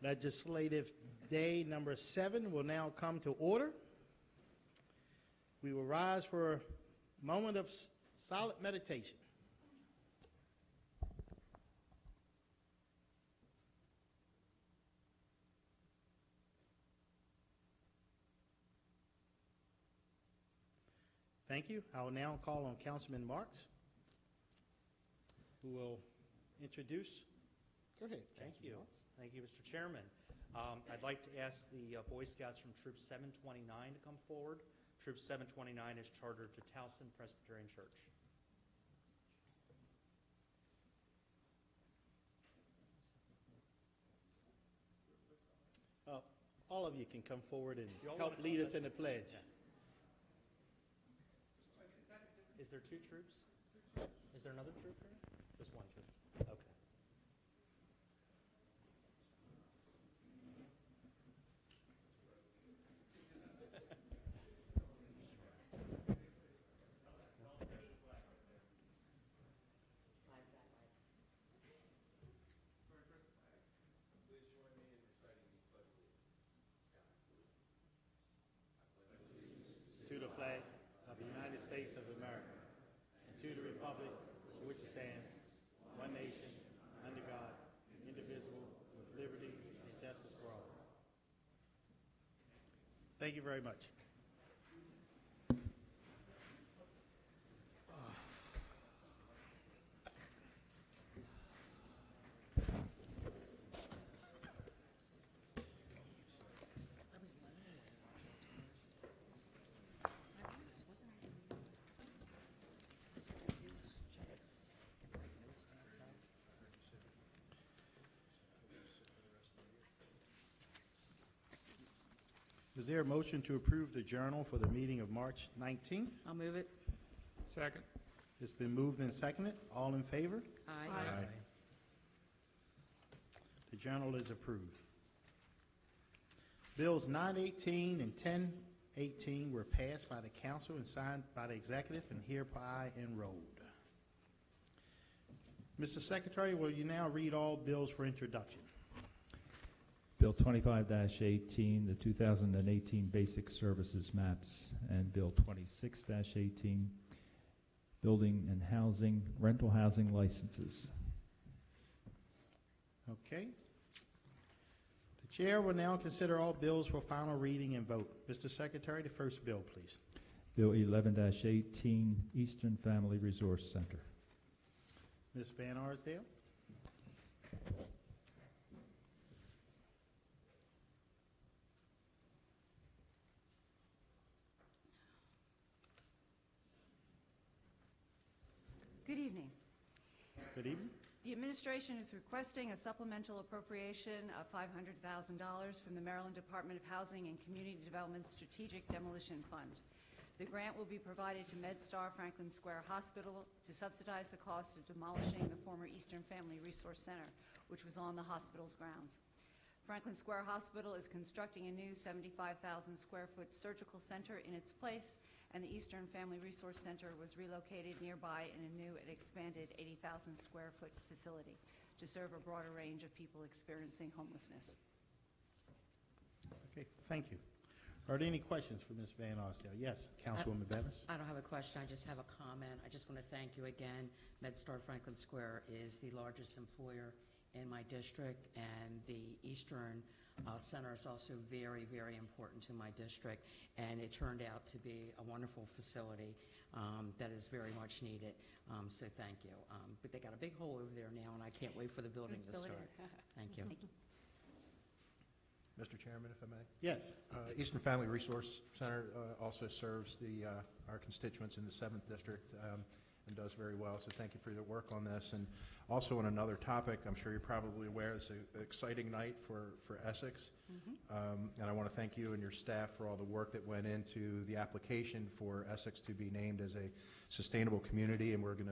Legislative Day number 7 will now come to order. We will rise for a moment of silent meditation. Thank you. I will now call on Councilman Marks, who will introduce. Go ahead. Thank you. Thank you, Mr. Chairman. I'd like to ask the Boy Scouts from Troop 729 to come forward. Troop 729 is chartered to Towson Presbyterian Church. All of you can come forward and help lead us in the pledge. Yes. Is there 2 troops? Is there another troop here? Just 1 troop. Okay. To the flag of the United States of America, and to the republic for which it stands, one nation, under God, indivisible, with liberty and justice for all. Thank you very much. Is there a motion to approve the journal for the meeting of March 19th? I'll move it. Second. It's been moved and seconded. All in favor? Aye. Aye. The journal is approved. Bills 918 and 1018 were passed by the council and signed by the executive and hereby enrolled. Mr. Secretary, will you now read all bills for introduction? Bill 25-18, the 2018 Basic Services Maps, and Bill 26-18, Building and Housing, Rental Housing Licenses. Okay. The chair will now consider all bills for final reading and vote. Mr. Secretary, the first bill, please. Bill 11-18, Eastern Family Resource Center. Ms. Van Arsdale. Good evening. Good evening. The administration is requesting a supplemental appropriation of $500,000 from the Maryland Department of Housing and Community Development Strategic Demolition Fund. The grant will be provided to MedStar Franklin Square Hospital to subsidize the cost of demolishing the former Eastern Family Resource Center, which was on the hospital's grounds. Franklin Square Hospital is constructing a new 75,000 square foot surgical center in its place, and the Eastern Family Resource Center was relocated nearby in a new and expanded 80,000 square foot facility to serve a broader range of people experiencing homelessness. Okay, thank you. Are there any questions for Ms. Van Arsdale? Yes, Councilwoman Bevis. I don't have a question. I just have a comment. I just want to thank you again. MedStar Franklin Square is the largest employer in my district, and the Eastern Center is also very, very important to my district, and it turned out to be a wonderful facility that is very much needed, so thank you. But they got a big hole over there now, and I can't wait for the building to start. Thank you. Thank you. Mr. Chairman, if I may. Yes. Eastern Family Resource Center also serves our constituents in the 7th District and does very well, so thank you for your work on this. And also on another topic, I'm sure you're probably aware, it's an exciting night for Essex. And I want to thank you and your staff for all the work that went into the application for Essex to be named as a sustainable community, and we're going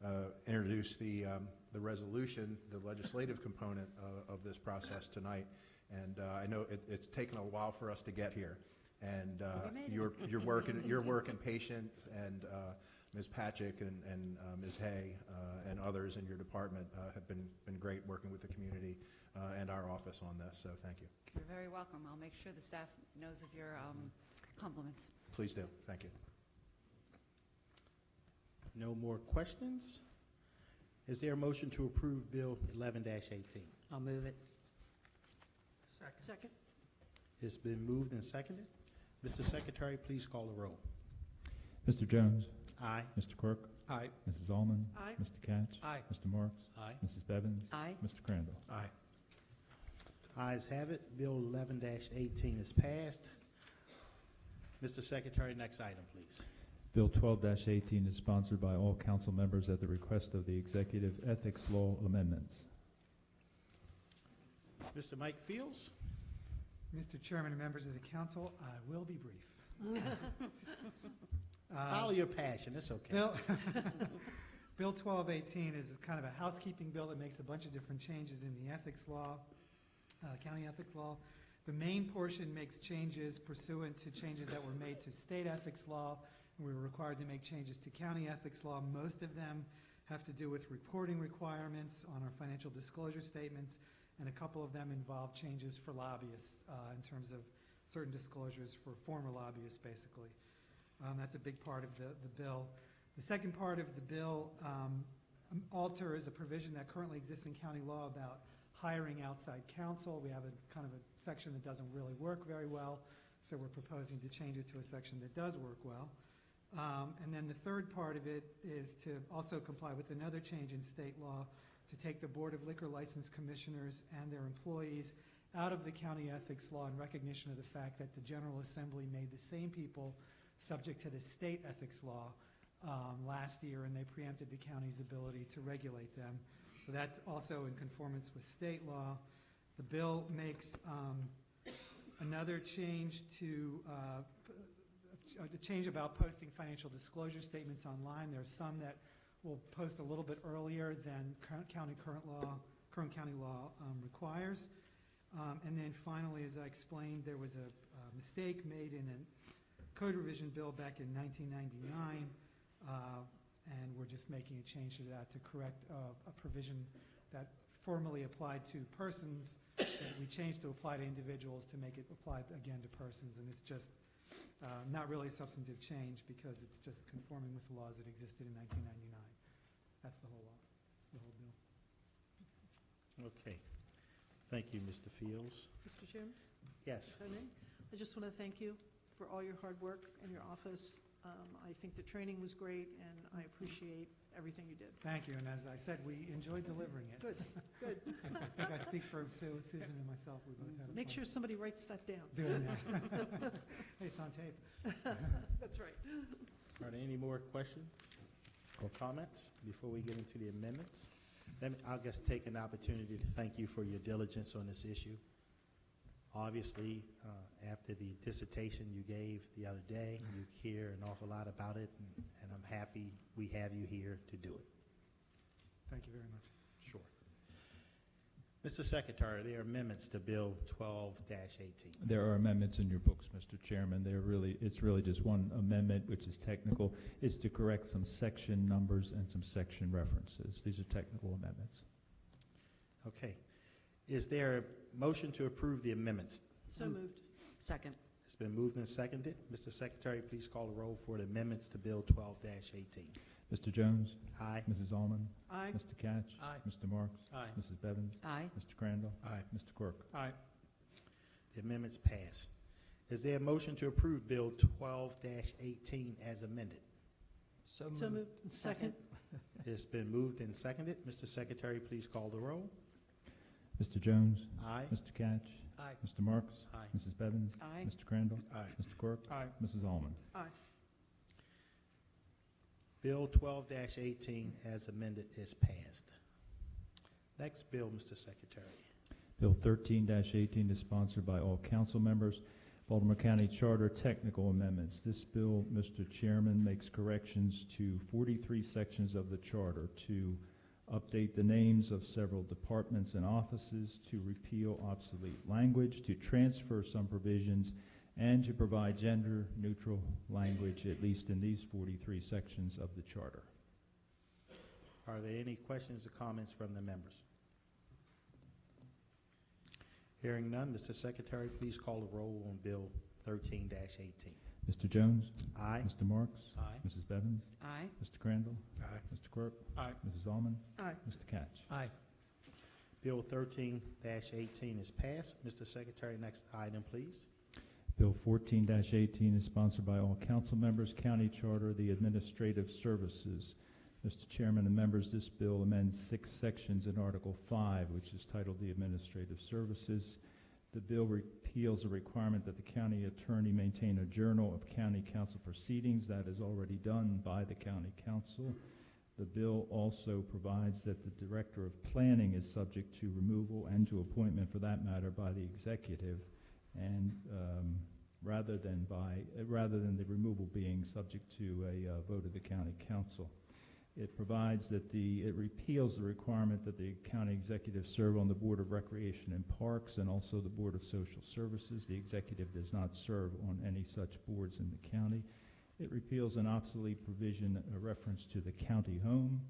to introduce the resolution, the legislative component of this process tonight. And I know it's taken a while for us to get here, and you're working patient, and Ms. Patchik and Ms. Hay and others in your department have been great working with the community and our office on this, so thank you. You're very welcome. I'll make sure the staff knows of your compliments. Please do. Thank you. No more questions? Is there a motion to approve Bill 11-18? I'll move it. Second. It's been moved and seconded. Mr. Secretary, please call the roll. Mr. Jones? Aye. Mr. Quirk? Aye. Mrs. Allman? Aye. Mr. Catch? Aye. Mr. Marks? Aye. Mrs. Bevins? Aye. Mr. Crandall? Aye. Ayes have it. Bill 11-18 is passed. Mr. Secretary, next item, please. Bill 12-18 is sponsored by all council members at the request of the Executive Ethics Law Amendments. Mr. Mike Fields? Mr. Chairman and members of the council, I will be brief. Follow your passion. It's okay. Bill 1218 is kind of a housekeeping bill that makes a bunch of different changes in the ethics law, county ethics law. The main portion makes changes pursuant to changes that were made to state ethics law. We were required to make changes to county ethics law. Most of them have to do with reporting requirements on our financial disclosure statements, and a couple of them involve changes for lobbyists in terms of certain disclosures for former lobbyists, basically. That's a big part of the bill. The second part of the bill alters a provision that currently exists in county law about hiring outside counsel. We have a kind of a section that doesn't really work very well, so we're proposing to change it to a section that does work well. And then the third part of it is to also comply with another change in state law to take the Board of Liquor License Commissioners and their employees out of the county ethics law in recognition of the fact that the General Assembly made the same people subject to the state ethics law last year, and they preempted the county's ability to regulate them. So that's also in conformance with state law. The bill makes another change to a change about posting financial disclosure statements online. There's some that will post a little bit earlier than current county law requires. And then finally, as I explained, there was a mistake made in a code revision bill back in 1999, and we're just making a change to that to correct a provision that formerly applied to persons that we changed to apply to individuals to make it apply again to persons, and it's just not really a substantive change because it's just conforming with the laws that existed in 1999. That's the whole law, the whole bill. Okay. Thank you, Mr. Fields. Mr. Chairman, Yes. if I may, I just want to thank you for all your hard work in your office. I think the training was great, and I appreciate everything you did. Thank you, and as I said, we enjoyed delivering it. Good, good. I think I speak for Susan and myself. We both had Make sure somebody writes that down. doing that. Hey, it's on tape. That's right. Are there any more questions or comments before we get into the amendments? I'll just take an opportunity to thank you for your diligence on this issue. Obviously, after the dissertation you gave the other day, you hear an awful lot about it, and I'm happy we have you here to do it. Thank you very much. Sure. Mr. Secretary, there are amendments to Bill 12-18. There are amendments in your books, Mr. Chairman. It's really just one amendment, which is technical. It's to correct some section numbers and some section references. These are technical amendments. Okay. Is there a motion to approve the amendments? So moved. Second. It's been moved and seconded. Mr. Secretary, please call the roll for the amendments to Bill 12-18. Mr. Jones? Aye. Mrs. Allman? Aye. Mr. Catch? Aye. Mr. Marks? Aye. Mrs. Bevins? Aye. Mr. Crandall? Aye. Mr. Quirk? Aye. The amendments pass. Is there a motion to approve Bill 12-18 as amended? So moved. Second. It's been moved and seconded. Mr. Secretary, please call the roll. Mr. Jones? Aye. Mr. Catch? Aye. Mr. Marks? Aye. Mrs. Bevins? Aye. Mr. Crandall? Aye. Mr. Quirk? Aye. Mrs. Allman? Aye. Bill 12-18 as amended is passed. Next bill, Mr. Secretary. Bill 13-18 is sponsored by all council members. Baltimore County Charter Technical Amendments. This bill, Mr. Chairman, makes corrections to 43 sections of the charter to update the names of several departments and offices, to repeal obsolete language, to transfer some provisions, and to provide gender-neutral language, at least in these 43 sections of the charter. Are there any questions or comments from the members? Hearing none, Mr. Secretary, please call the roll on Bill 13-18. Mr. Jones? Aye. Mr. Marks? Aye. Mrs. Bevins? Aye. Mr. Crandall? Aye. Mr. Quirk? Aye. Mrs. Allman? Aye. Mr. Catch? Aye. Bill 13-18 is passed. Mr. Secretary, next item, please. Bill 14-18 is sponsored by all council members. County Charter, the Administrative Services. Mr. Chairman and members, this bill amends 6 sections in Article 5, which is titled the Administrative Services. The bill repeals a requirement that the county attorney maintain a journal of county council proceedings. That is already done by the county council. The bill also provides that the director of planning is subject to removal and to appointment, for that matter, by the executive, and rather than the removal being subject to a vote of the county council. It provides that it repeals the requirement that the county executive serve on the Board of Recreation and Parks and also the Board of Social Services. The executive does not serve on any such boards in the county. It repeals an obsolete provision, a reference to the county home,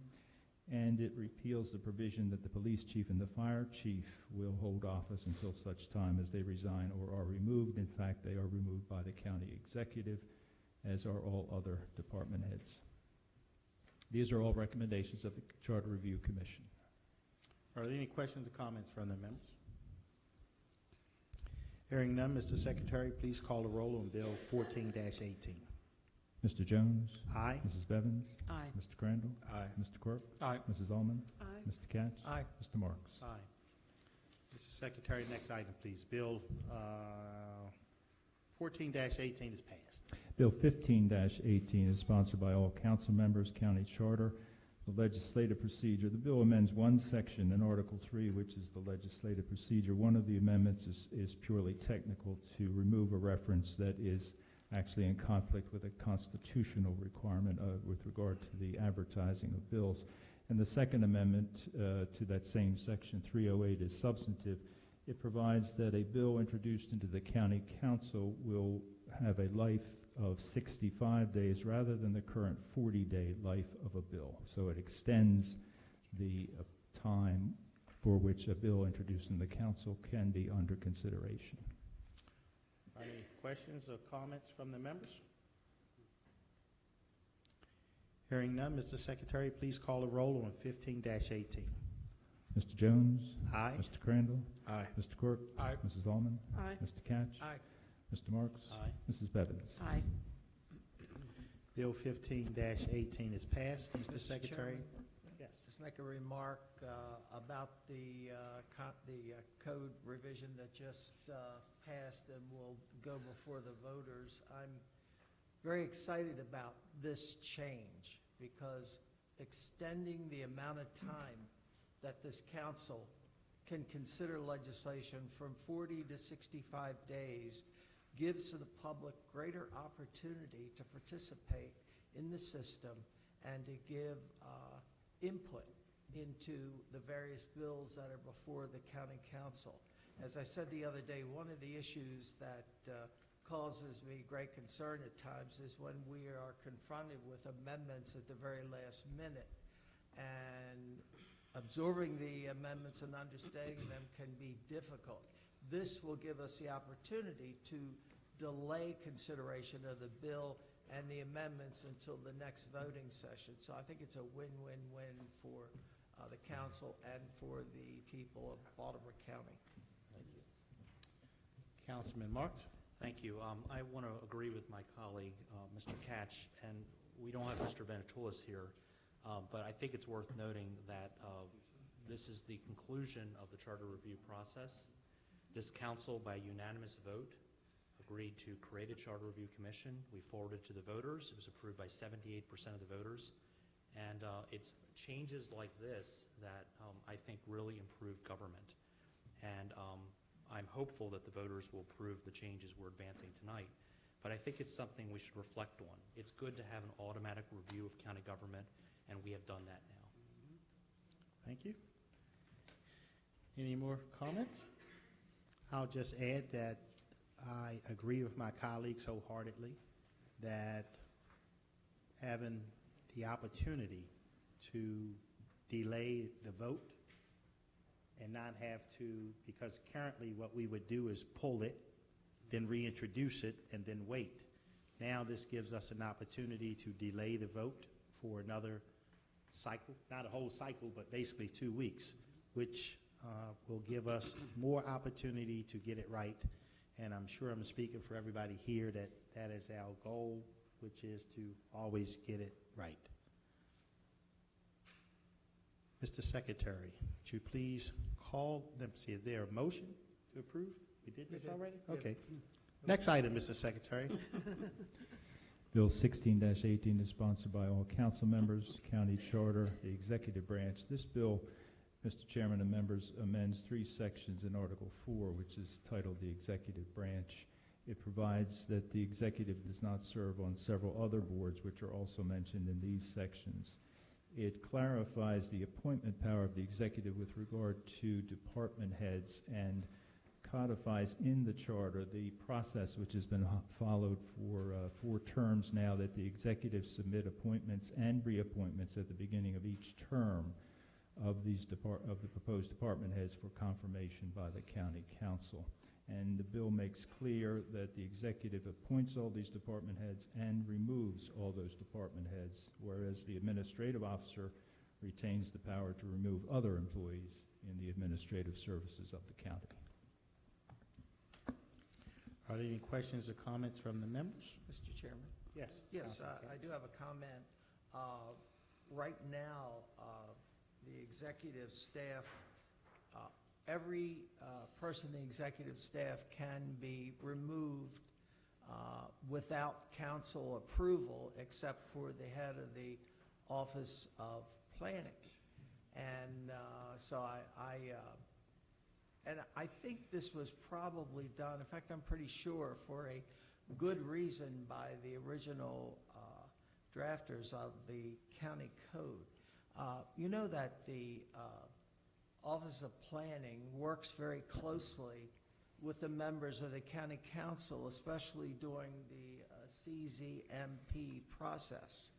and it repeals the provision that the police chief and the fire chief will hold office until such time as they resign or are removed. In fact, they are removed by the county executive, as are all other department heads. These are all recommendations of the Charter Review Commission. Are there any questions or comments from the members? Hearing none, Mr. Secretary, please call the roll on Bill 14-18. Mr. Jones? Aye. Mrs. Bevins? Aye. Mr. Crandall? Aye. Mr. Quirk? Aye. Mrs. Allman? Aye. Mr. Catch? Aye. Mr. Marks? Aye. Mr. Secretary, next item, please. Bill 14-18 is passed. Bill 15-18 is sponsored by all council members. County Charter, the legislative procedure. The bill amends one section in Article 3, which is the legislative procedure. One of the amendments is purely technical, to remove a reference that is actually in conflict with a constitutional requirement with regard to the advertising of bills. And the second amendment to that same section, 308, is substantive. It provides that a bill introduced into the county council will have a life of 65 days rather than the current 40-day life of a bill. So it extends the time for which a bill introduced in the council can be under consideration. Are there any questions or comments from the members? Hearing none, Mr. Secretary, please call the roll on 15-18. Mr. Jones? Aye. Mr. Crandall? Aye. Mr. Quirk? Aye. Mrs. Allman? Aye. Mr. Catch? Aye. Mr. Marks? Aye. Mrs. Bevins? Aye. Bill 15-18 is passed. Mr. Secretary? Chairman, Yes. just make a remark about the code revision that just passed and will go before the voters. I'm very excited about this change because extending the amount of time that this council can consider legislation from 40 to 65 days gives the public greater opportunity to participate in the system and to give input into the various bills that are before the county council. As I said the other day, one of the issues that causes me great concern at times is when we are confronted with amendments at the very last minute, and absorbing the amendments and understanding them can be difficult. This will give us the opportunity to delay consideration of the bill and the amendments until the next voting session. So I think it's a win-win-win for the council and for the people of Baltimore County. Thank you. Councilman Marks? Thank you. I want to agree with my colleague, Mr. Catch, and we don't have Mr. Venetoulis here, but I think it's worth noting that this is the conclusion of the charter review process. This council, by unanimous vote, agreed to create a charter review commission. We forwarded to the voters. It was approved by 78% of the voters. And it's changes like this that I think really improve government. And I'm hopeful that the voters will approve the changes we're advancing tonight. But I think it's something we should reflect on. It's good to have an automatic review of county government, and we have done that now. Thank you. Any more comments? I'll just add that I agree with my colleagues wholeheartedly that having the opportunity to delay the vote and not have to, because currently what we would do is pull it, then reintroduce it, and then wait. Now this gives us an opportunity to delay the vote for another cycle, not a whole cycle, but basically 2 weeks, which will give us more opportunity to get it right. And I'm sure I'm speaking for everybody here that that is our goal, which is to always get it right. Mr. Secretary, would you please call them? See, is there a motion to approve? We did this already? Okay. Next item, Mr. Secretary. Bill 16-18 is sponsored by all council members, county charter, the executive branch. This bill, Mr. Chairman and members, amends 3 sections in Article 4, which is titled the executive branch. It provides that the executive does not serve on several other boards, which are also mentioned in these sections. It clarifies the appointment power of the executive with regard to department heads and codifies in the charter the process which has been followed for 4 terms now, that the executive submit appointments and reappointments at the beginning of each term of the proposed department heads for confirmation by the county council. And the bill makes clear that the executive appoints all these department heads and removes all those department heads, whereas the administrative officer retains the power to remove other employees in the administrative services of the county. Are there any questions or comments from the members? Mr. Chairman? Yes. Yes, Councilman I Cash. do have a comment. Right now, the executive staff, every person in the executive staff can be removed without council approval, except for the head of the Office of Planning. And so I think this was probably done, in fact, I'm pretty sure, for a good reason by the original drafters of the county code. You know that the Office of Planning works very closely with the members of the county council, especially during the CZMP process.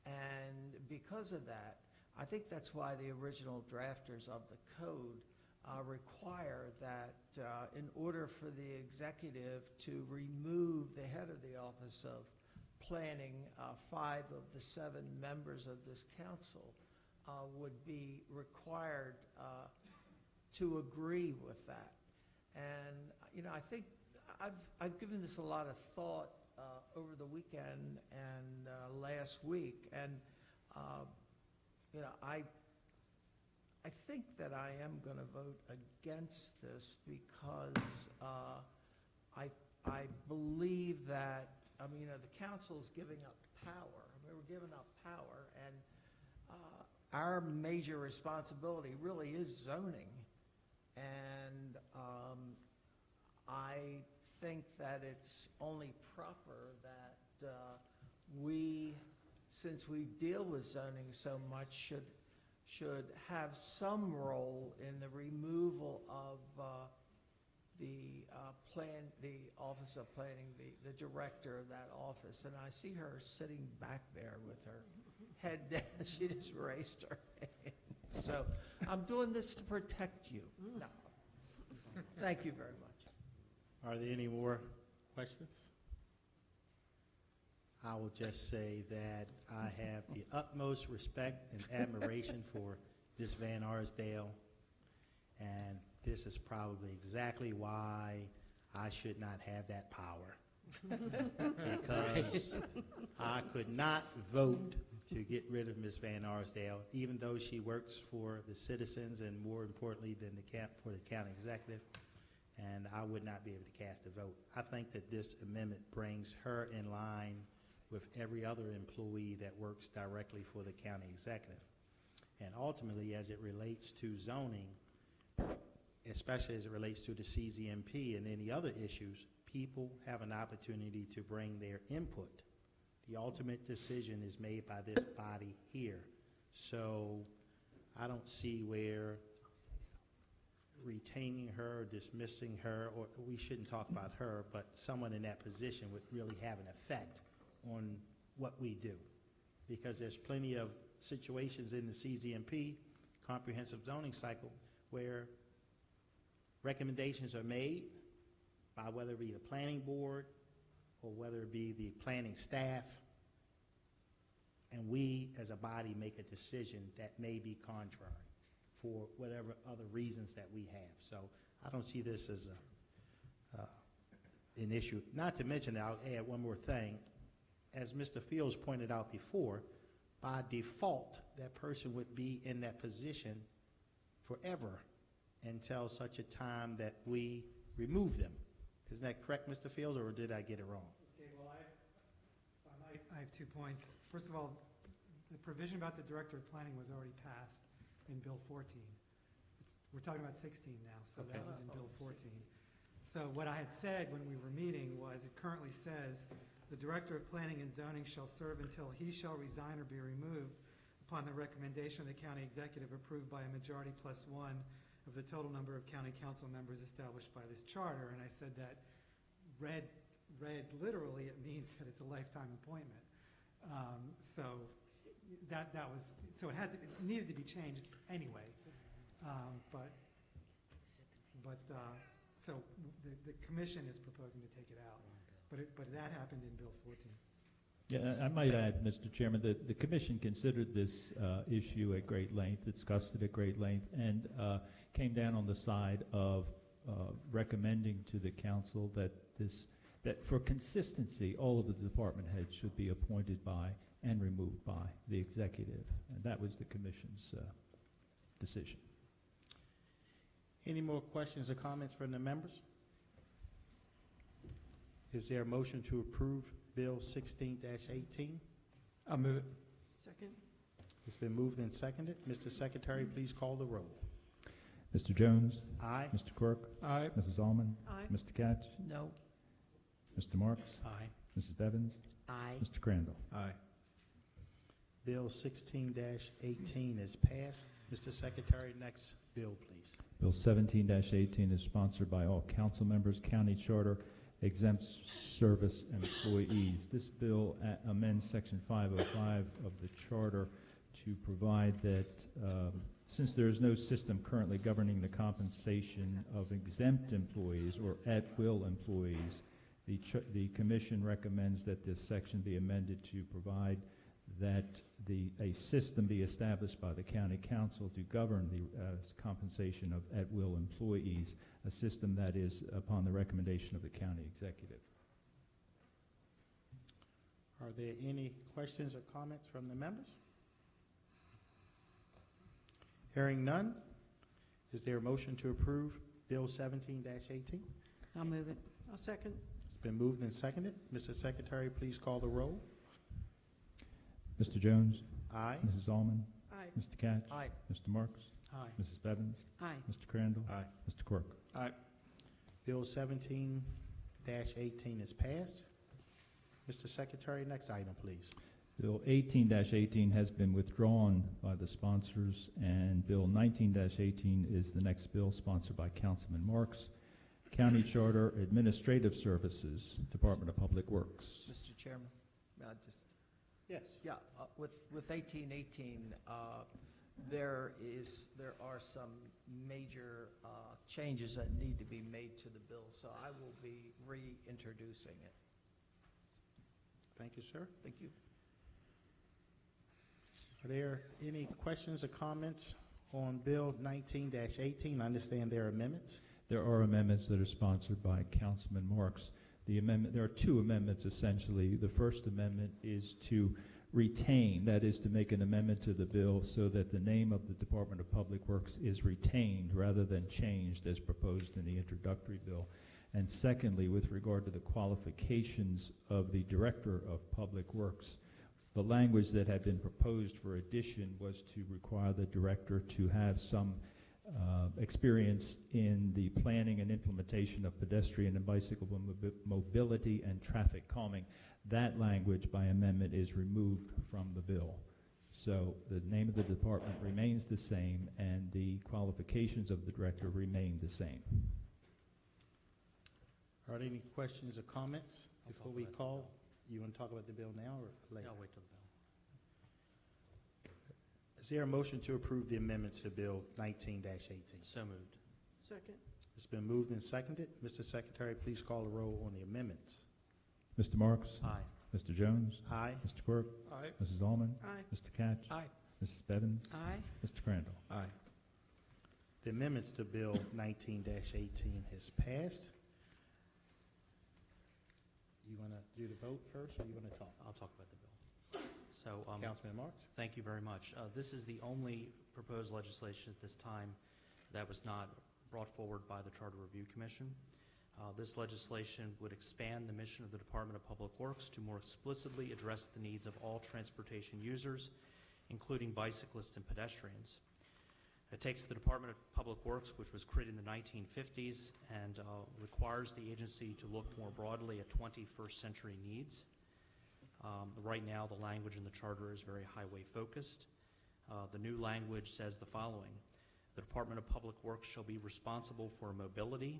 And because of that, I think that's why the original drafters of the code require that in order for the executive to remove the head of the Office of Planning, 5 of the 7 members of this council would be required to agree with that. And, you know, I think I've given this a lot of thought over the weekend and last week, and, you know, I think that I am going to vote against this because I believe that, I mean, you know, the council's giving up power. I mean, we're giving up power, and our major responsibility really is zoning. And I think that it's only proper that we, since we deal with zoning so much, should have some role in the removal of the Office of Planning, the director of that office. And I see her sitting back there with her head down. She just raised her hand. So I'm doing this to protect you. No. Thank you very much. Are there any more questions? I will just say that I have the utmost respect and admiration for Ms. Van Arsdale, and this is probably exactly why I should not have that power. Because I could not vote to get rid of Ms. Van Arsdale, even though she works for the citizens and, more importantly, than for the county executive, and I would not be able to cast a vote. I think that this amendment brings her in line with every other employee that works directly for the county executive. And ultimately, as it relates to zoning, especially as it relates to the CZMP and any other issues, people have an opportunity to bring their input. The ultimate decision is made by this body here. So I don't see where retaining her, dismissing her, or we shouldn't talk about her, but someone in that position would really have an effect on what we do. Because there's plenty of situations in the CZMP, comprehensive zoning cycle, where recommendations are made by whether it be the planning board or whether it be the planning staff, and we as a body make a decision that may be contrary for whatever other reasons that we have. So I don't see this as an issue. Not to mention, I'll add one more thing. As Mr. Fields pointed out before, by default, that person would be in that position forever until such a time that we remove them. Isn't that correct, Mr. Fields, or did I get it wrong? Okay, well, I have 2 points. First of all, the provision about the Director of Planning was already passed in Bill 14. We're talking about 16 now, so Okay. that was in Bill 14. So what I had said when we were meeting was, it currently says, the Director of Planning and Zoning shall serve until he shall resign or be removed upon the recommendation of the county executive approved by a majority plus one of the total number of county council members established by this charter. And I said that read literally, it means that it's a lifetime appointment. So it needed to be changed anyway. So the commission is proposing to take it out, but that happened in Bill 14. Yeah, I might add, Mr. Chairman, that the commission considered this issue at great length, discussed it at great length, and came down on the side of recommending to the council that for consistency, all of the department heads should be appointed by and removed by the executive. And that was the commission's decision. Any more questions or comments from the members? Is there a motion to approve Bill 16-18? I'll move it. Second? It's been moved and seconded. Mr. Secretary, please call the roll. Mr. Jones? Aye. Mr. Quirk? Aye. Mrs. Allman? Aye. Mr. Katz? No. Mr. Marks? Aye. Mrs. Bevins? Aye. Mr. Crandall? Aye. Bill 16-18 is passed. Mr. Secretary, next bill, please. Bill 17-18 is sponsored by all council members. County Charter exempts service employees. This bill amends Section 505 of the Charter to provide that since there is no system currently governing the compensation of exempt employees or at-will employees, the Commission recommends that this section be amended to provide that a system be established by the County Council to govern the compensation of at-will employees, a system that is upon the recommendation of the County Executive. Are there any questions or comments from the members? Hearing none, is there a motion to approve Bill 17-18? I'll move it. I'll second. It's been moved and seconded. Mr. Secretary, please call the roll. Mr. Jones? Aye. Mrs. Allman? Aye. Mr. Katz? Aye. Mr. Marks? Aye. Mrs. Bevins? Aye. Mr. Crandall? Aye. Mr. Quirk? Aye. Bill 17-18 is passed. Mr. Secretary, next item, please. Bill 18-18 has been withdrawn by the sponsors, and Bill 19-18 is the next bill sponsored by Councilman Marks. County Charter Administrative Services, Department of Public Works. Mr. Chairman, may I just... Yes. Yeah, with 1818, there are some major changes that need to be made to the bill, so I will be reintroducing it. Thank you, sir. Thank you. Are there any questions or comments on Bill 19-18? I understand there are amendments. There are amendments that are sponsored by Councilman Marks. There are two amendments essentially. The first amendment is to retain, that is to make an amendment to the bill so that the name of the Department of Public Works is retained rather than changed as proposed in the introductory bill. And secondly, with regard to the qualifications of the Director of Public Works, the language that had been proposed for addition was to require the Director to have some experience in the planning and implementation of pedestrian and bicycle mobility and traffic calming. That language by amendment is removed from the bill. So the name of the department remains the same, and the qualifications of the director remain the same. Are there any questions or comments I'll before talk we about the call? bill. You want to talk about the bill now or later? I'll wait till the bill. Is there a motion to approve the amendments to Bill 19-18? So moved. Second. It's been moved and seconded. Mr. Secretary, please call the roll on the amendments. Mr. Marks? Aye. Mr. Jones? Aye. Mr. Quirk? Aye. Mrs. Allman? Aye. Mr. Catch? Aye. Mrs. Bevins? Aye. Mr. Crandall? Aye. The amendments to Bill 19-18 has passed. You want to do the vote first, or you want to talk? I'll talk about the bill. So, Councilman Marks? thank you very much. This is the only proposed legislation at this time that was not brought forward by the Charter Review Commission. This legislation would expand the mission of the Department of Public Works to more explicitly address the needs of all transportation users, including bicyclists and pedestrians. It takes the Department of Public Works, which was created in the 1950s, and requires the agency to look more broadly at 21st century needs. Right now, the language in the charter is very highway-focused. The new language says the following: the Department of Public Works shall be responsible for mobility,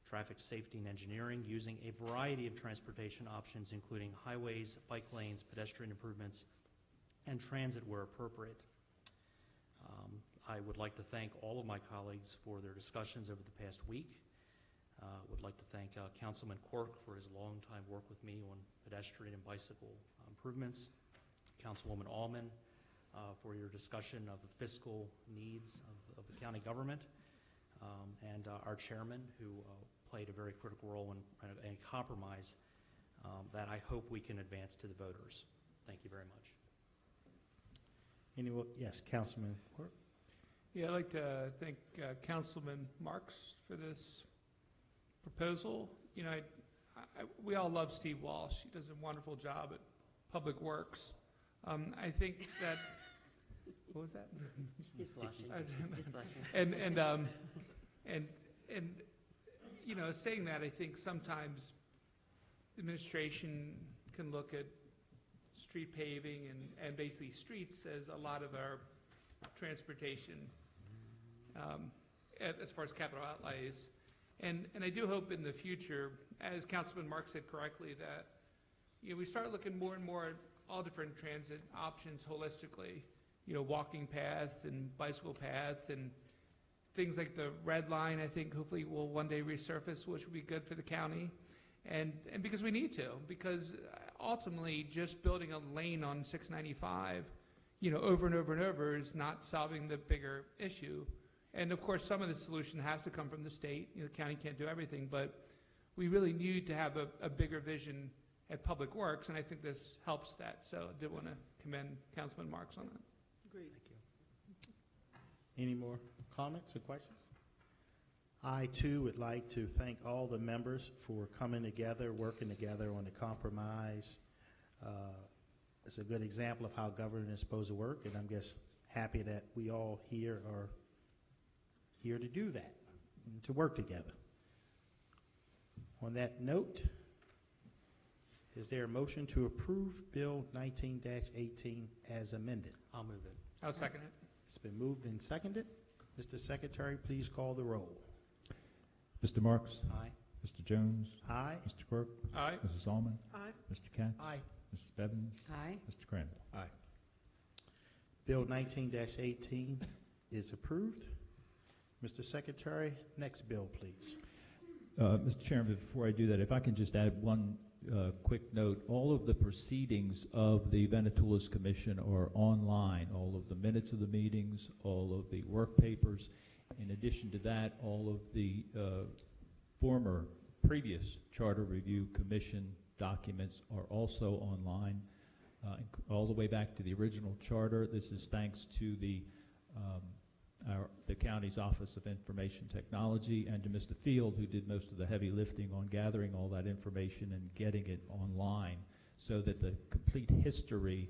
traffic safety and engineering, using a variety of transportation options, including highways, bike lanes, pedestrian improvements, and transit where appropriate. I would like to thank all of my colleagues for their discussions over the past week. Would like to thank Councilman Quirk for his long-time work with me on pedestrian and bicycle improvements, Councilwoman Allman for your discussion of the fiscal needs of the county government, and our chairman, who played a very critical role in a compromise that I hope we can advance to the voters. Thank you very much. Anyone? Yes, Councilman Quirk. Yeah, I'd like to thank Councilman Marks for this proposal. You know, we all love Steve Walsh. He does a wonderful job at Public Works. I think that, what was that? He's blushing. He's blushing. And you know, saying that, I think sometimes the administration can look at street paving and basically streets as a lot of our transportation as far as capital outlays. And I do hope in the future, as Councilman Mark said correctly, that we start looking more and more at all different transit options holistically. Walking paths and bicycle paths and things like the Red Line, I think hopefully will one day resurface, which will be good for the county. And because we need to, because ultimately just building a lane on 695, over and over and over is not solving the bigger issue. And of course, some of the solution has to come from the state. The county can't do everything, but we really need to have a bigger vision at Public Works, and I think this helps that. So I did want to commend Councilman Marks on that. Agreed. Thank you. Any more comments or questions? I, too, would like to thank all the members for coming together, working together on a compromise. It's a good example of how government is supposed to work, and I'm just happy that we all here are here to do that, and to work together. On that note, is there a motion to approve Bill 19-18 as amended? I'll move it. I'll second it. It's been moved and seconded. Mr. Secretary, please call the roll. Mr. Marks? Aye. Mr. Jones? Aye. Mr. Quirk? Aye. Mrs. Allman? Aye. Mr. Catch? Aye. Mrs. Bevins? Aye. Mr. Crandall? Aye. Bill 19-18 is approved. Mr. Secretary, next bill, please. Mr. Chairman, before I do that, if I can just add one quick note. All of the proceedings of the Venetoulas Commission are online, all of the minutes of the meetings, all of the work papers. In addition to that, all of the previous Charter Review Commission documents are also online, all the way back to the original charter. This is thanks to the county's Office of Information Technology and to Mr. Field, who did most of the heavy lifting on gathering all that information and getting it online, so that the complete history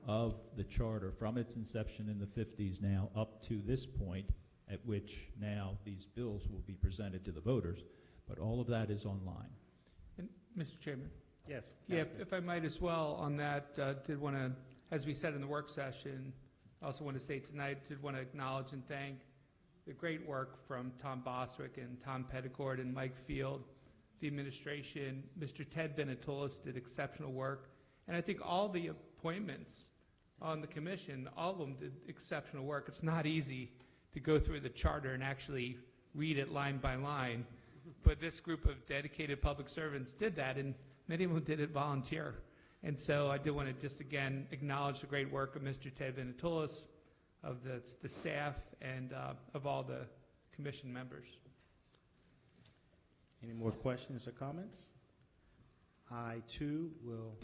of the charter from its inception in the 50s now up to this point, at which now these bills will be presented to the voters, but all of that is online. And Mr. Chairman? Yes. Yeah, if I might as well on that, did want to as we said in the work session, I also want to say tonight, I did want to acknowledge and thank the great work from Tom Boswick and Tom Petticord and Mike Field, the administration. Mr. Ted Venetoulis did exceptional work. And I think all the appointments on the commission, all of them did exceptional work. It's not easy to go through the charter and actually read it line by line. But this group of dedicated public servants did that, and many of them did it volunteer. And so I do want to just again acknowledge the great work of Mr. Ted Venetoulis, of the staff, and of all the commission members. Any more questions or comments? I, too, will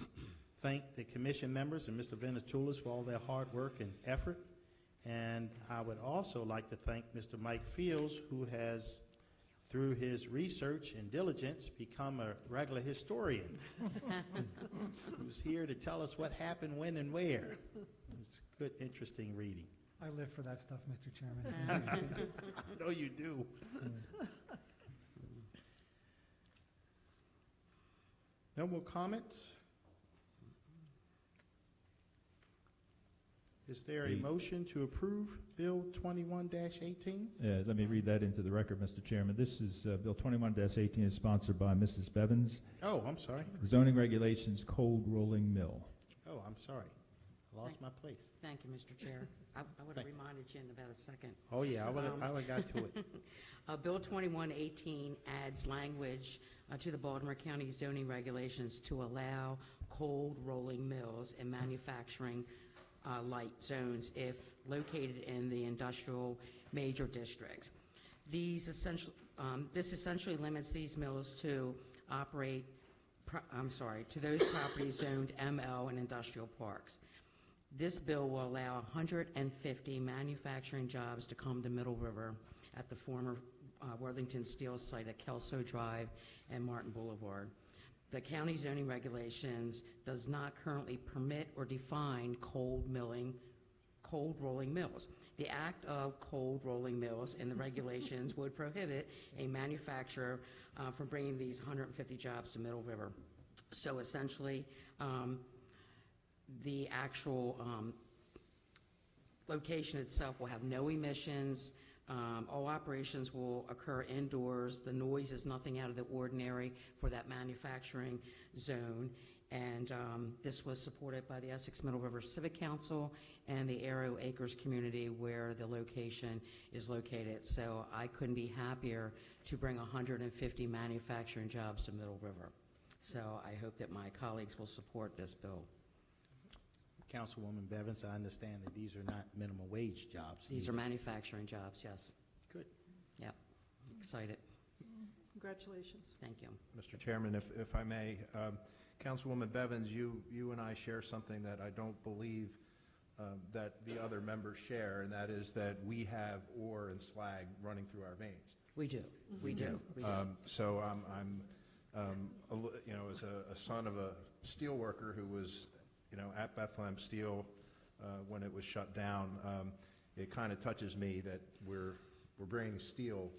thank the commission members and Mr. Venetoulis for all their hard work and effort. And I would also like to thank Mr. Mike Fields, who has, through his research and diligence, become a regular historian who's here to tell us what happened, when, and where. It's good, interesting reading. I live for that stuff, Mr. Chairman. I know you do. No more comments? Is there a motion to approve Bill 21-18? Let me read that into the record, Mr. Chairman. This is Bill 21-18 is sponsored by Mrs. Bevins. Oh, I'm sorry. Zoning Regulations Cold Rolling Mill. Oh, I'm sorry. I lost my place. Thank you, Mr. Chair. I would have reminded you in about a second. Oh, yeah, I would have got to it. Bill 2118 adds language to the Baltimore County zoning regulations to allow cold rolling mills in manufacturing light zones if located in the industrial major districts. This essentially limits these mills to to those properties zoned ML and industrial parks. This bill will allow 150 manufacturing jobs to come to Middle River at the former Worthington Steel site at Kelso Drive and Martin Boulevard. The county zoning regulations does not currently permit or define cold rolling mills. The act of cold rolling mills and the regulations would prohibit a manufacturer from bringing these 150 jobs to Middle River. So essentially, the actual location itself will have no emissions. All operations will occur indoors. The noise is nothing out of the ordinary for that manufacturing zone. And this was supported by the Essex Middle River Civic Council and the Arrow Acres community where the location is located. So I couldn't be happier to bring 150 manufacturing jobs to Middle River. So I hope that my colleagues will support this bill. Councilwoman Bevins, I understand that these are not minimum wage jobs. These are manufacturing jobs, yes. Good. Yep. Excited. Congratulations. Thank you. Mr. Chairman, if I may, Councilwoman Bevins, you and I share something that I don't believe that the other members share, and that is that we have ore and slag running through our veins. We do. We do. We do. So I'm as a son of a steel worker who was, at Bethlehem Steel when it was shut down, it kind of touches me that we're bringing steel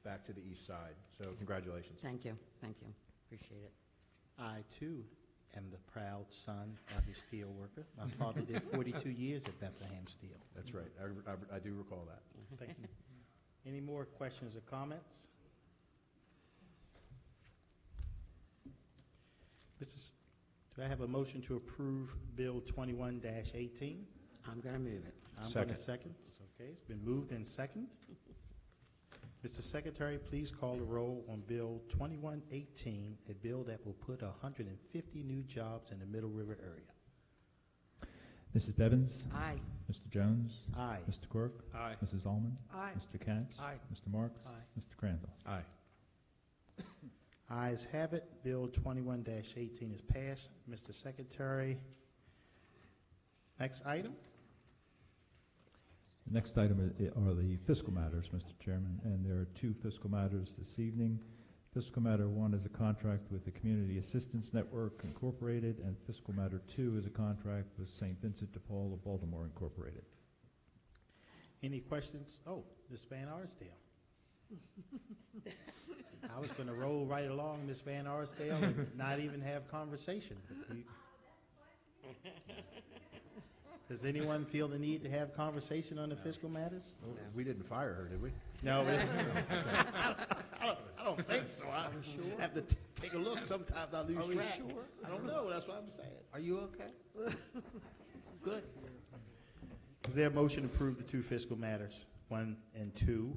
back to the east side. So congratulations. Thank you. Thank you. Appreciate it. I, too, am the proud son of a steel worker. My father did 42 years at Bethlehem Steel. That's right. I do recall that. Thank you. Any more questions or comments? Do I have a motion to approve Bill 21-18? I'm going to move it. I'm going to second. Okay, it's been moved and second. Mr. Secretary, please call the roll on Bill 2118, a bill that will put 150 new jobs in the Middle River area. Mrs. Bevins? Aye. Mr. Jones? Aye. Mr. Quirk? Aye. Mrs. Allman? Aye. Mr. Katz? Aye. Mr. Marks? Aye. Mr. Crandall? Aye. Ayes have it. Bill 21-18 is passed. Mr. Secretary, next item. The next item are the fiscal matters, Mr. Chairman, and there are two fiscal matters this evening. Fiscal matter 1 is a contract with the Community Assistance Network Incorporated, and fiscal matter 2 is a contract with St. Vincent de Paul of Baltimore Incorporated. Any questions? Oh, Ms. Van Arsdale. I was going to roll right along, Ms. Van Arsdale, and not even have conversation. Does anyone feel the need to have conversation on the fiscal matters? Oh, we didn't fire her, did we? No, I don't think so. I have to take a look. Sometimes I lose Are we track. sure? I don't know. That's what I'm saying. Are you okay? Good. Is there a motion to approve the two fiscal matters, 1 and 2?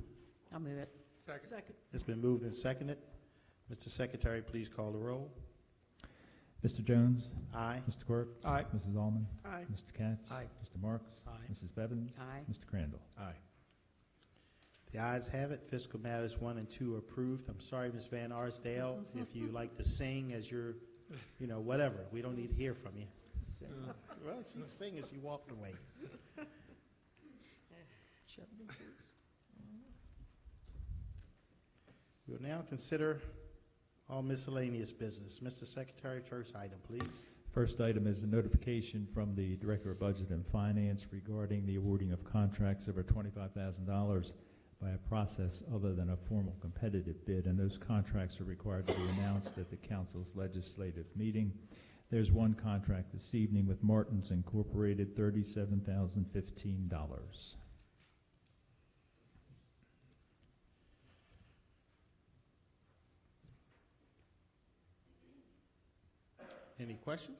I'll move it. Second. It's been moved and seconded. Mr. Secretary, please call the roll. Mr. Jones? Aye. Mr. Quirk? Aye. Mrs. Allman? Aye. Mr. Katz? Aye. Mr. Marks? Aye. Mrs. Bevins? Aye. Mr. Crandall? Aye. The ayes have it. Fiscal matters 1 and 2 are approved. I'm sorry, Ms. Van Arsdale, if you like to sing as you're, whatever. We don't need to hear from you. Well, she sang as she walked away. We'll now consider all miscellaneous business. Mr. Secretary, first item, please. First item is a notification from the Director of Budget and Finance regarding the awarding of contracts over $25,000 by a process other than a formal competitive bid, and those contracts are required to be announced at the Council's legislative meeting. There's one contract this evening with Martins Incorporated, $37,015. Any questions?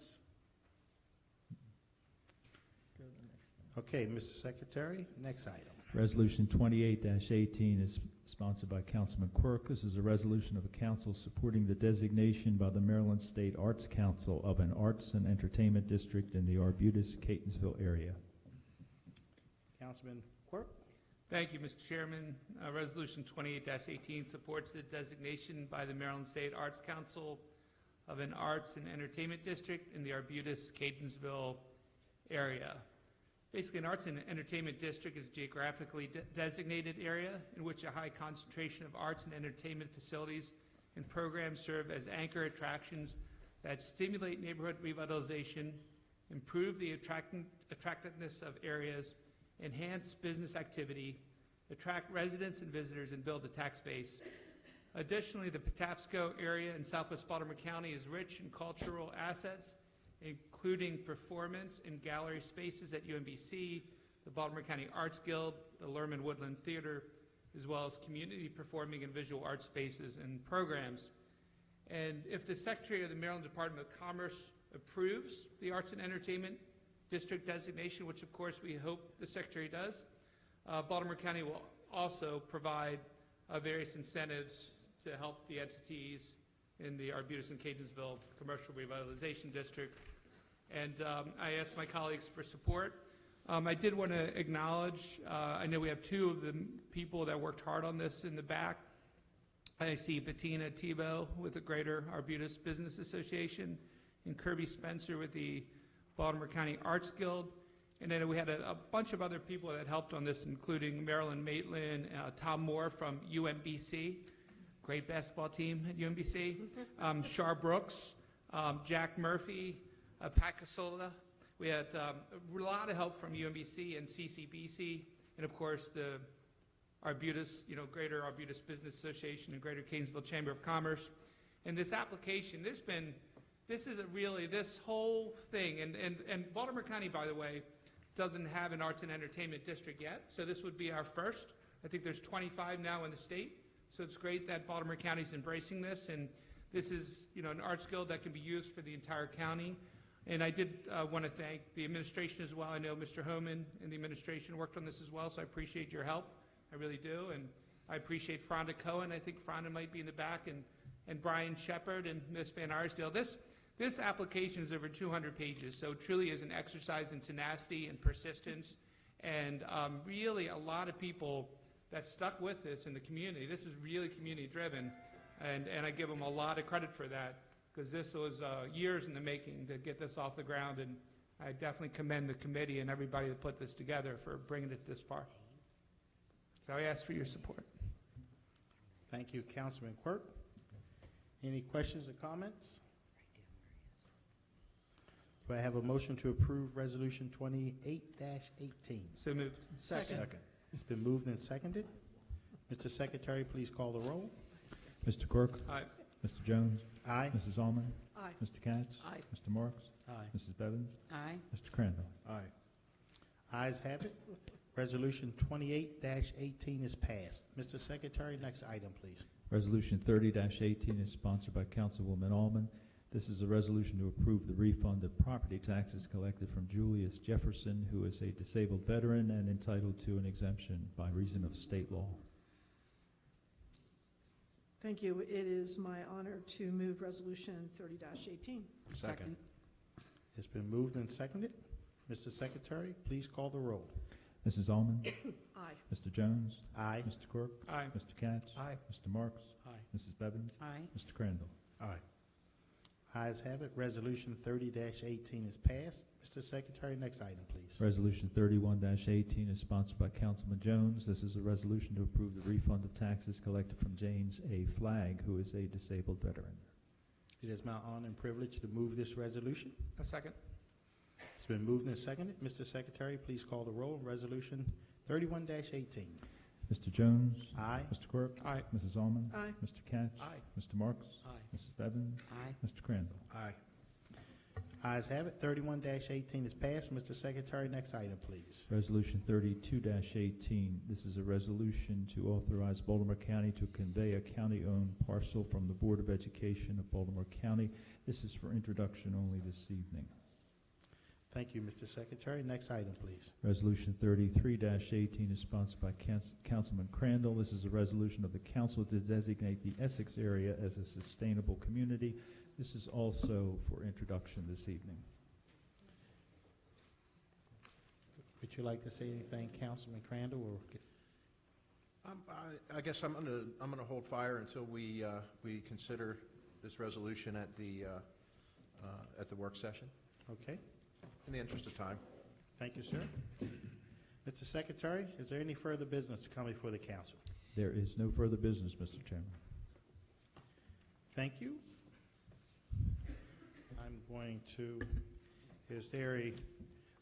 Okay, Mr. Secretary, next item. Resolution 28-18 is sponsored by Councilman Quirk. This is a resolution of the council supporting the designation by the Maryland State Arts Council of an arts and entertainment district in the Arbutus-Catonsville area. Councilman Quirk? Thank you, Mr. Chairman. Resolution 28-18 supports the designation by the Maryland State Arts Council of an arts and entertainment district in the Arbutus-Catonsville area. Basically, an arts and entertainment district is a geographically designated area in which a high concentration of arts and entertainment facilities and programs serve as anchor attractions that stimulate neighborhood revitalization, improve the attractiveness of areas, enhance business activity, attract residents and visitors, and build a tax base. Additionally, the Patapsco area in southwest Baltimore County is rich in cultural assets, including performance and gallery spaces at UMBC, the Baltimore County Arts Guild, the Lerman Woodland Theater, as well as community performing and visual art spaces and programs. And if the Secretary of the Maryland Department of Commerce approves the Arts and Entertainment District designation, which of course we hope the Secretary does, Baltimore County will also provide various incentives to help the entities in the Arbutus and Catonsville Commercial Revitalization District. And I asked my colleagues for support. I did want to acknowledge, I know we have two of the people that worked hard on this in the back. I see Bettina Tebow with the Greater Arbutus Business Association and Kirby Spencer with the Baltimore County Arts Guild. And then we had a bunch of other people that helped on this, including Marilyn Maitland, Tom Moore from UMBC, great basketball team at UMBC, Shar Brooks, Jack Murphy, Pat Casola. We had a lot of help from UMBC and CCBC, and of course the Arbutus, Greater Arbutus Business Association and Greater Catonsville Chamber of Commerce. And this application, this whole thing, and Baltimore County, by the way, doesn't have an arts and entertainment district yet, so this would be our first. I think there's 25 now in the state, so it's great that Baltimore County is embracing this, and this is, an arts guild that can be used for the entire county. And I did want to thank the administration as well. I know Mr. Homan and the administration worked on this as well, so I appreciate your help. I really do, and I appreciate Fronda Cohen. I think Fronda might be in the back, and Brian Shepard and Ms. Van Arsdale. This application is over 200 pages, so it truly is an exercise in tenacity and persistence, and really a lot of people that stuck with this in the community. This is really community-driven, and I give them a lot of credit for that, because this was years in the making to get this off the ground, and I definitely commend the committee and everybody that put this together for bringing it this far. So I ask for your support. Thank you, Councilman Quirk. Any questions or comments? Do I have a motion to approve Resolution 28-18? So moved. Second. It's been moved and seconded. Mr. Secretary, please call the roll. Mr. Quirk? Aye. Mr. Jones? Aye. Mrs. Allman? Aye. Mr. Katz? Aye. Mr. Marks? Aye. Mrs. Bevins? Aye. Mr. Crandall? Aye. Ayes have it. Resolution 28-18 is passed. Mr. Secretary, next item, please. Resolution 30-18 is sponsored by Councilwoman Allman. This is a resolution to approve the refund of property taxes collected from Julius Jefferson, who is a disabled veteran and entitled to an exemption by reason of state law. Thank you. It is my honor to move Resolution 30-18. Second. It's been moved and seconded. Mr. Secretary, please call the roll. Mrs. Allman? Aye. Mr. Jones? Aye. Mr. Quirk? Aye. Mr. Katz? Aye. Mr. Marks? Aye. Mrs. Bevins? Aye. Mr. Crandall? Aye. Ayes have it. Resolution 30-18 is passed. Mr. Secretary, next item, please. Resolution 31-18 is sponsored by Councilman Jones. This is a resolution to approve the refund of taxes collected from James A. Flagg, who is a disabled veteran. It is my honor and privilege to move this resolution. A second. It's been moved and seconded. Mr. Secretary, please call the roll. Resolution 31-18. Mr. Jones? Aye. Mr. Quirk? Aye. Mrs. Allman? Aye. Mr. Katz? Aye. Mr. Marks? Aye. Mrs. Bevins? Aye. Mr. Crandall? Aye. Ayes have it. 31-18 is passed. Mr. Secretary, next item, please. Resolution 32-18. This is a resolution to authorize Baltimore County to convey a county-owned parcel from the Board of Education of Baltimore County. This is for introduction only this evening. Thank you, Mr. Secretary. Next item, please. Resolution 33-18 is sponsored by Councilman Crandall. This is a resolution of the council to designate the Essex area as a sustainable community. This is also for introduction this evening. Would you like to say anything, Councilman Crandall? Or I guess I'm gonna hold fire until we consider this resolution at the work session, okay. in the interest of time. Thank you, sir. Mr. Secretary, is there any further business to come before the council? There is no further business, Mr. Chairman. Thank you. I'm going to, is there a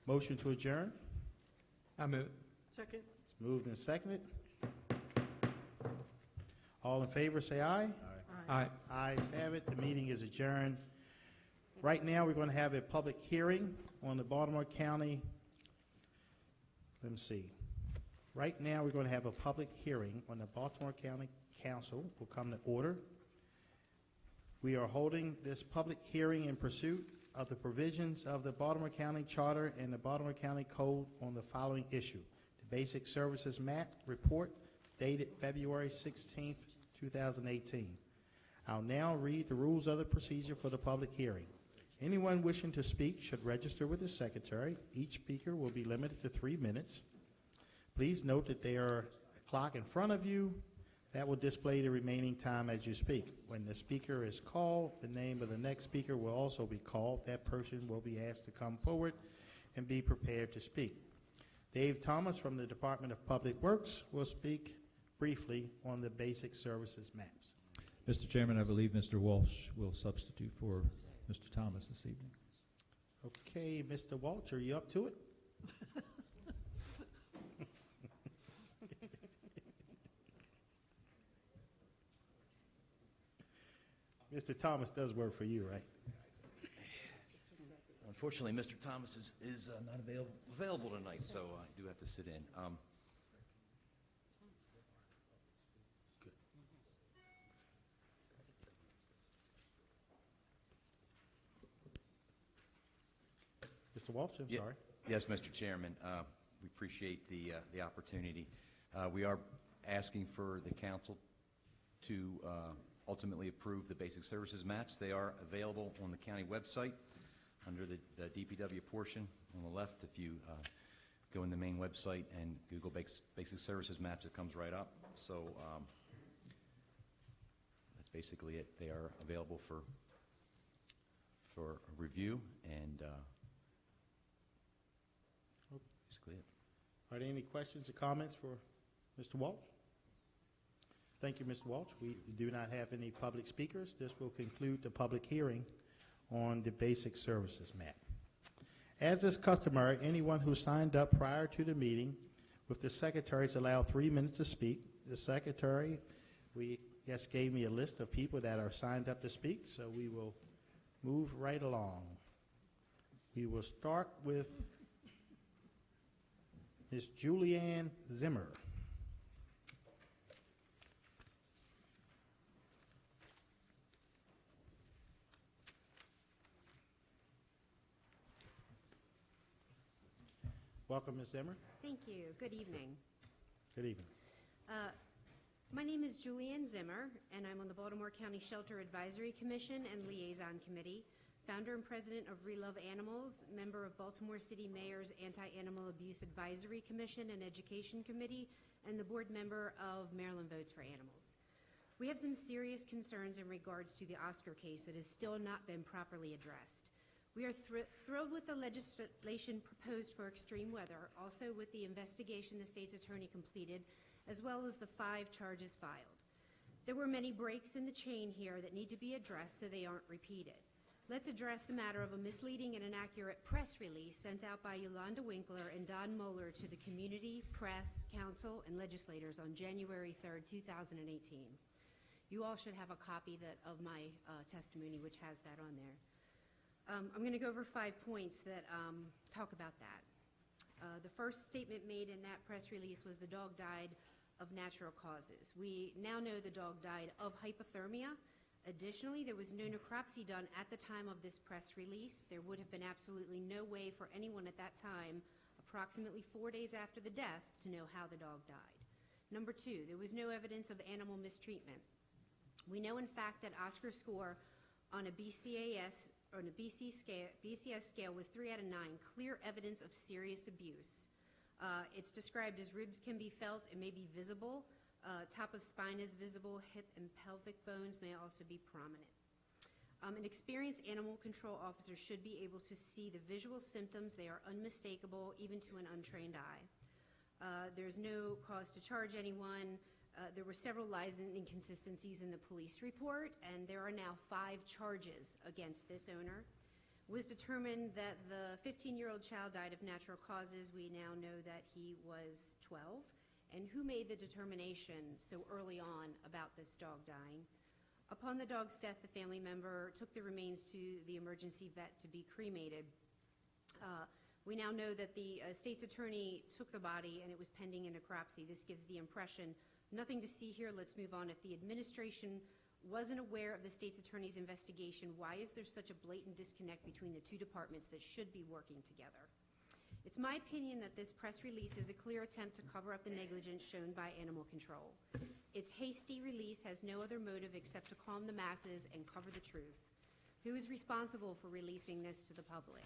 motion to adjourn? I move it. Second. It's moved and seconded. All in favor, say aye. Aye. Ayes have it. The meeting is adjourned. Right now, we're going to have a public hearing on the Baltimore County. Let me see. Right now, we're going to have a public hearing on the Baltimore County Council. Will come to order. We are holding this public hearing in pursuit of the provisions of the Baltimore County Charter and the Baltimore County Code on the following issue. The Basic Services Map Report dated February 16th, 2018. I'll now read the rules of the procedure for the public hearing. Anyone wishing to speak should register with the secretary. Each speaker will be limited to 3 minutes. Please note that there is a clock in front of you that will display the remaining time as you speak. When the speaker is called, the name of the next speaker will also be called. That person will be asked to come forward and be prepared to speak. Dave Thomas from the Department of Public Works will speak briefly on the basic services maps. Mr. Chairman, I believe Mr. Walsh will substitute for Mr. Thomas this evening. Okay, Mr. Walsh, are you up to it? Mr. Thomas does work for you, right? Unfortunately, Mr. Thomas is not available tonight, so I do have to sit in. Mr. Walsh, I'm sorry. Yes, Mr. Chairman. We appreciate the opportunity. We are asking for the council to ultimately approve the basic services maps. They are available on the county website under the DPW portion on the left. If you go in the main website and Google basic services maps, it comes right up. So that's basically it. They are available for review, and basically it. Are there any questions or comments for Mr. Walsh? Thank you, Mr. Walsh. We do not have any public speakers. This will conclude the public hearing on the basic services map. As is customary, anyone who signed up prior to the meeting with the secretary is allowed 3 minutes to speak. The secretary, just gave me a list of people that are signed up to speak, so we will move right along. We will start with Ms. Julianne Zimmer. Welcome, Ms. Zimmer. Thank you. Good evening. Good evening. My name is Julianne Zimmer, and I'm on the Baltimore County Shelter Advisory Commission and Liaison Committee, founder and president of We Love Animals, member of Baltimore City Mayor's Anti-Animal Abuse Advisory Commission and Education Committee, and the board member of Maryland Votes for Animals. We have some serious concerns in regards to the Oscar case that has still not been properly addressed. We are thrilled with the legislation proposed for extreme weather, also with the investigation the state's attorney completed, as well as the 5 charges filed. There were many breaks in the chain here that need to be addressed so they aren't repeated. Let's address the matter of a misleading and inaccurate press release sent out by Yolanda Winkler and Don Moeller to the community, press, council, and legislators on January 3rd, 2018. You all should have a copy of my testimony, which has that on there. I'm going to go over 5 points that talk about that. The first statement made in that press release was the dog died of natural causes. We now know the dog died of hypothermia. Additionally, there was no necropsy done at the time of this press release. There would have been absolutely no way for anyone at that time, approximately 4 days after the death, to know how the dog died. Number 2, there was no evidence of animal mistreatment. We know, in fact, that Oscar score on a BCS scale was 3 out of 9, clear evidence of serious abuse. It's described as ribs can be felt and may be visible. Top of spine is visible. Hip and pelvic bones may also be prominent. An experienced animal control officer should be able to see the visual symptoms. They are unmistakable, even to an untrained eye. There's no cause to charge anyone. There were several lies and inconsistencies in the police report, and there are now 5 charges against this owner. It was determined that the 15-year-old child died of natural causes. We now know that he was 12. And who made the determination so early on about this dog dying? Upon the dog's death, the family member took the remains to the emergency vet to be cremated. We now know that the state's attorney took the body and it was pending a necropsy. This gives the impression, nothing to see here, let's move on. If the administration wasn't aware of the state's attorney's investigation, why is there such a blatant disconnect between the 2 departments that should be working together? It's my opinion that this press release is a clear attempt to cover up the negligence shown by animal control. Its hasty release has no other motive except to calm the masses and cover the truth. Who is responsible for releasing this to the public?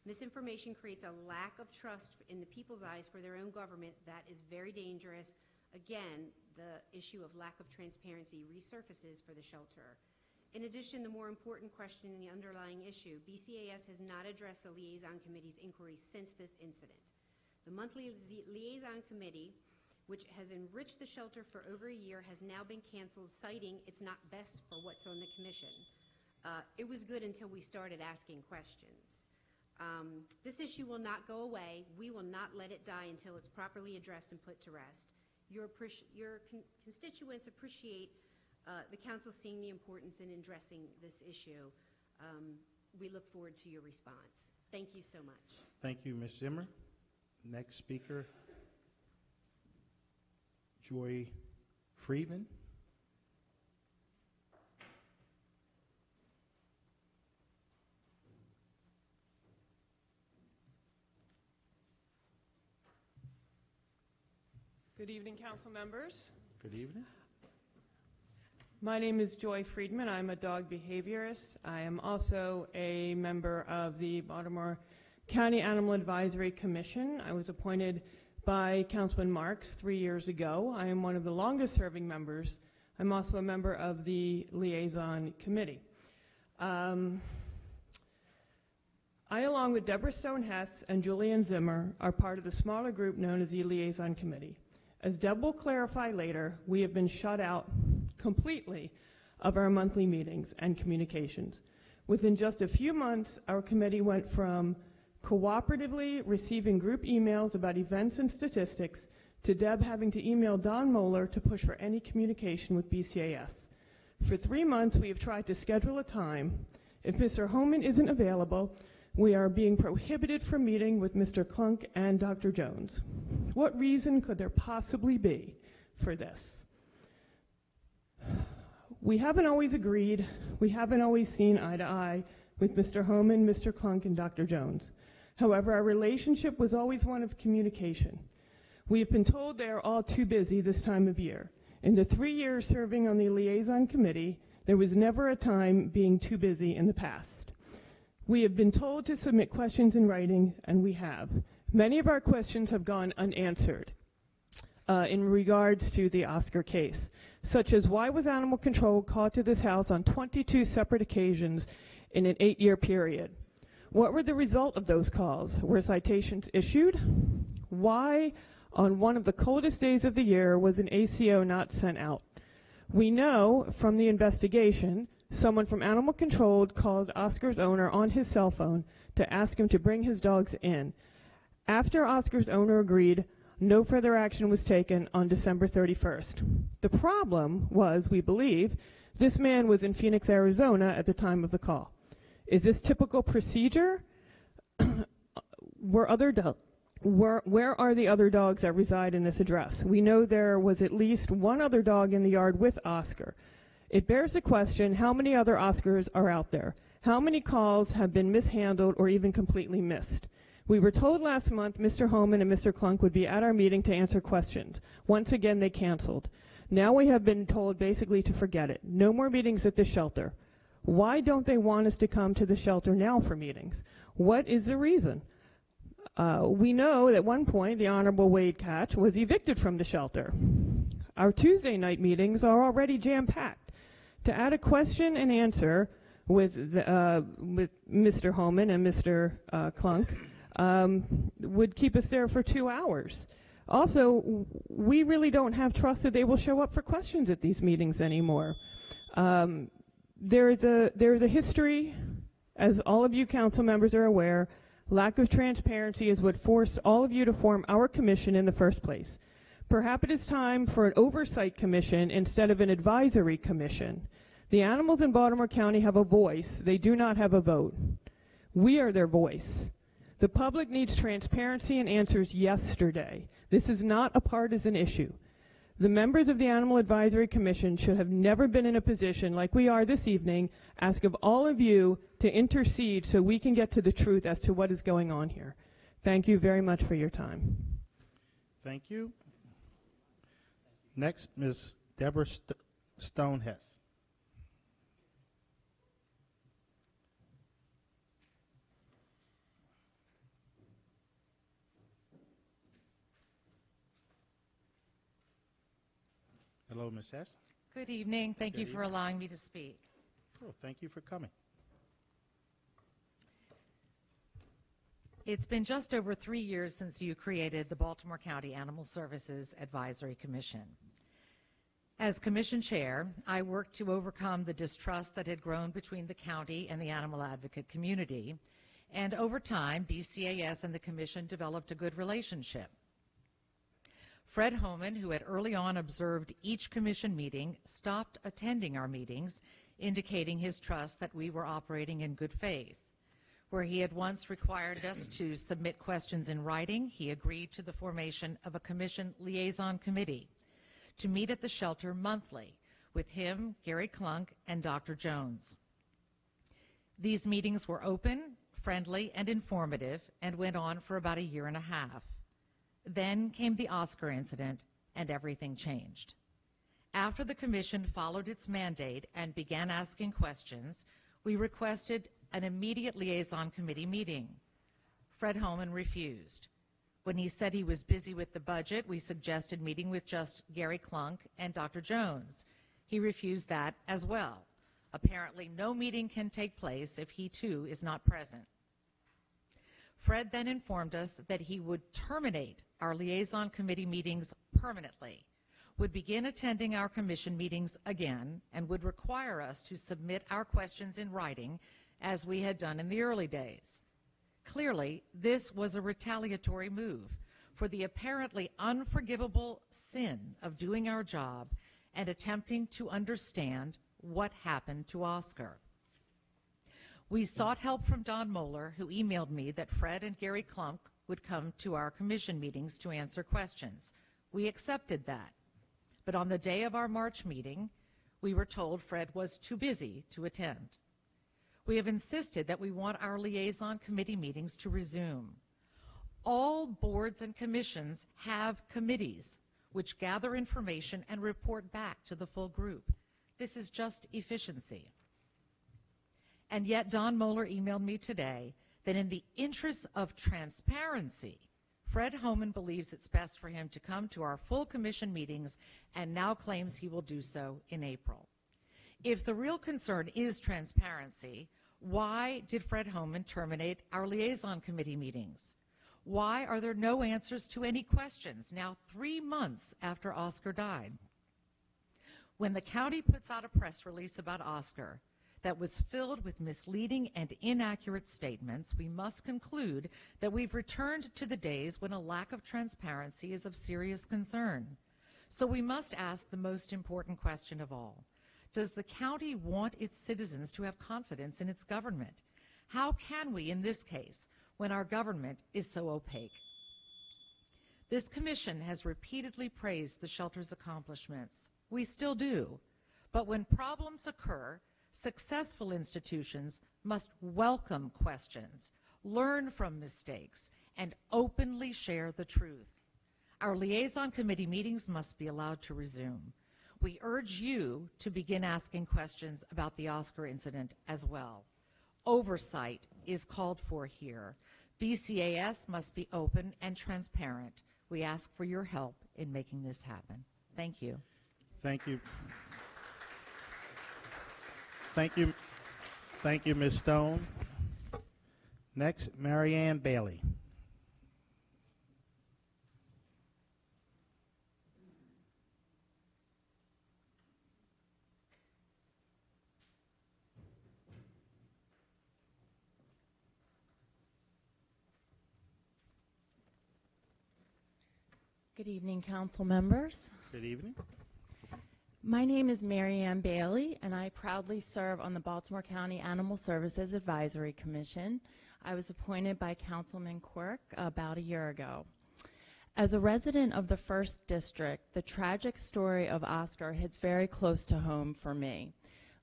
Misinformation creates a lack of trust in the people's eyes for their own government that is very dangerous. Again, the issue of lack of transparency resurfaces for the shelter. In addition, the more important question in the underlying issue, BCAS has not addressed the Liaison Committee's inquiry since this incident. The monthly Liaison Committee, which has enriched the shelter for over a year, has now been canceled, citing it's not best for what's on the commission. It was good until we started asking questions. This issue will not go away. We will not let it die until it's properly addressed and put to rest. Your constituents appreciate the council seeing the importance in addressing this issue. We look forward to your response. Thank you so much. Thank you, Ms. Zimmer. Next speaker, Joy Friedman. Good evening, council members. Good evening. My name is Joy Friedman. I'm a dog behaviorist. I am also a member of the Baltimore County Animal Advisory Commission. I was appointed by Councilman Marks 3 years ago. I am one of the longest serving members. I'm also a member of the Liaison Committee. I, along with Deborah Stone-Hess and Julianne Zimmer, are part of the smaller group known as the Liaison Committee. As Deb will clarify later, we have been shut out completely of our monthly meetings and communications. Within just a few months, our committee went from cooperatively receiving group emails about events and statistics to Deb having to email Don Moeller to push for any communication with BCAS. For 3 months, we have tried to schedule a time. If Mr. Homan isn't available, we are being prohibited from meeting with Mr. Klunk and Dr. Jones. What reason could there possibly be for this? We haven't always agreed. We haven't always seen eye to eye with Mr. Homan, Mr. Klunk, and Dr. Jones. However, our relationship was always one of communication. We have been told they are all too busy this time of year. In the 3 years serving on the liaison committee, there was never a time being too busy in the past. We have been told to submit questions in writing, and we have. Many of our questions have gone unanswered in regards to the Oscar case, such as why was animal control called to this house on 22 separate occasions in an 8-year period? What were the result of those calls? Were citations issued? Why, on one of the coldest days of the year, was an ACO not sent out? We know from the investigation someone from Animal Control called Oscar's owner on his cell phone to ask him to bring his dogs in. After Oscar's owner agreed, no further action was taken on December 31st. The problem was, we believe, this man was in Phoenix, Arizona at the time of the call. Is this typical procedure? Where are the other dogs that reside in this address? We know there was at least one other dog in the yard with Oscar. It bears the question, how many other Oscars are out there? How many calls have been mishandled or even completely missed? We were told last month Mr. Homan and Mr. Klunk would be at our meeting to answer questions. Once again, they canceled. Now we have been told basically to forget it. No more meetings at the shelter. Why don't they want us to come to the shelter now for meetings? What is the reason? We know that at one point the Honorable Wade Catch was evicted from the shelter. Our Tuesday night meetings are already jam-packed. To add a question and answer with Mr. Homan and Mr. Klunk would keep us there for 2 hours. Also, we really don't have trust that they will show up for questions at these meetings anymore. There is a history, as all of you council members are aware. Lack of transparency is what forced all of you to form our commission in the first place. Perhaps it is time for an oversight commission instead of an advisory commission. The animals in Baltimore County have a voice. They do not have a vote. We are their voice. The public needs transparency and answers yesterday. This is not a partisan issue. The members of the Animal Advisory Commission should have never been in a position like we are this evening, ask of all of you to intercede so we can get to the truth as to what is going on here. Thank you very much for your time. Thank you. Next, Ms. Deborah Stonehess. Hello, Ms. Hess. Good evening. Thank you Good for evening. allowing me to speak. Sure, thank you for coming. It's been just over 3 years since you created the Baltimore County Animal Services Advisory Commission. As Commission Chair, I worked to overcome the distrust that had grown between the county and the animal advocate community, and over time, BCAS and the Commission developed a good relationship. Fred Homan, who had early on observed each Commission meeting, stopped attending our meetings, indicating his trust that we were operating in good faith. Where he had once required us to submit questions in writing, he agreed to the formation of a Commission liaison committee to meet at the shelter monthly with him, Gary Klunk, and Dr. Jones. These meetings were open, friendly, and informative, and went on for about 1.5 years. Then came the Oscar incident, and everything changed. After the Commission followed its mandate and began asking questions, we requested an immediate liaison committee meeting. Fred Homan refused. When he said he was busy with the budget, we suggested meeting with just Gary Klunk and Dr. Jones. He refused that as well. Apparently, no meeting can take place if he too is not present. Fred then informed us that he would terminate our liaison committee meetings permanently, would begin attending our commission meetings again, and would require us to submit our questions in writing as we had done in the early days. Clearly, this was a retaliatory move for the apparently unforgivable sin of doing our job and attempting to understand what happened to Oscar. We sought help from Don Moeller, who emailed me that Fred and Gary Klunk would come to our commission meetings to answer questions. We accepted that. But on the day of our March meeting, we were told Fred was too busy to attend. We have insisted that we want our liaison committee meetings to resume. All boards and commissions have committees which gather information and report back to the full group. This is just efficiency. And yet Don Moeller emailed me today that in the interest of transparency, Fred Homan believes it's best for him to come to our full commission meetings and now claims he will do so in April. If the real concern is transparency, why did Fred Homan terminate our liaison committee meetings? Why are there no answers to any questions now 3 months after Oscar died? When the county puts out a press release about Oscar that was filled with misleading and inaccurate statements, we must conclude that we've returned to the days when a lack of transparency is of serious concern. So we must ask the most important question of all. Does the county want its citizens to have confidence in its government? How can we, in this case, when our government is so opaque? This commission has repeatedly praised the shelter's accomplishments. We still do. But when problems occur, successful institutions must welcome questions, learn from mistakes, and openly share the truth. Our liaison committee meetings must be allowed to resume. We urge you to begin asking questions about the Oscar incident as well. Oversight is called for here. BCAS must be open and transparent. We ask for your help in making this happen. Thank you. Thank you. Thank you. Thank you, Ms. Stone. Next, Marianne Bailey. Good evening, council members. Good evening. My name is Mary Ann Bailey, and I proudly serve on the Baltimore County Animal Services Advisory Commission. I was appointed by Councilman Quirk about a year ago. As a resident of the 1st District, the tragic story of Oscar hits very close to home for me.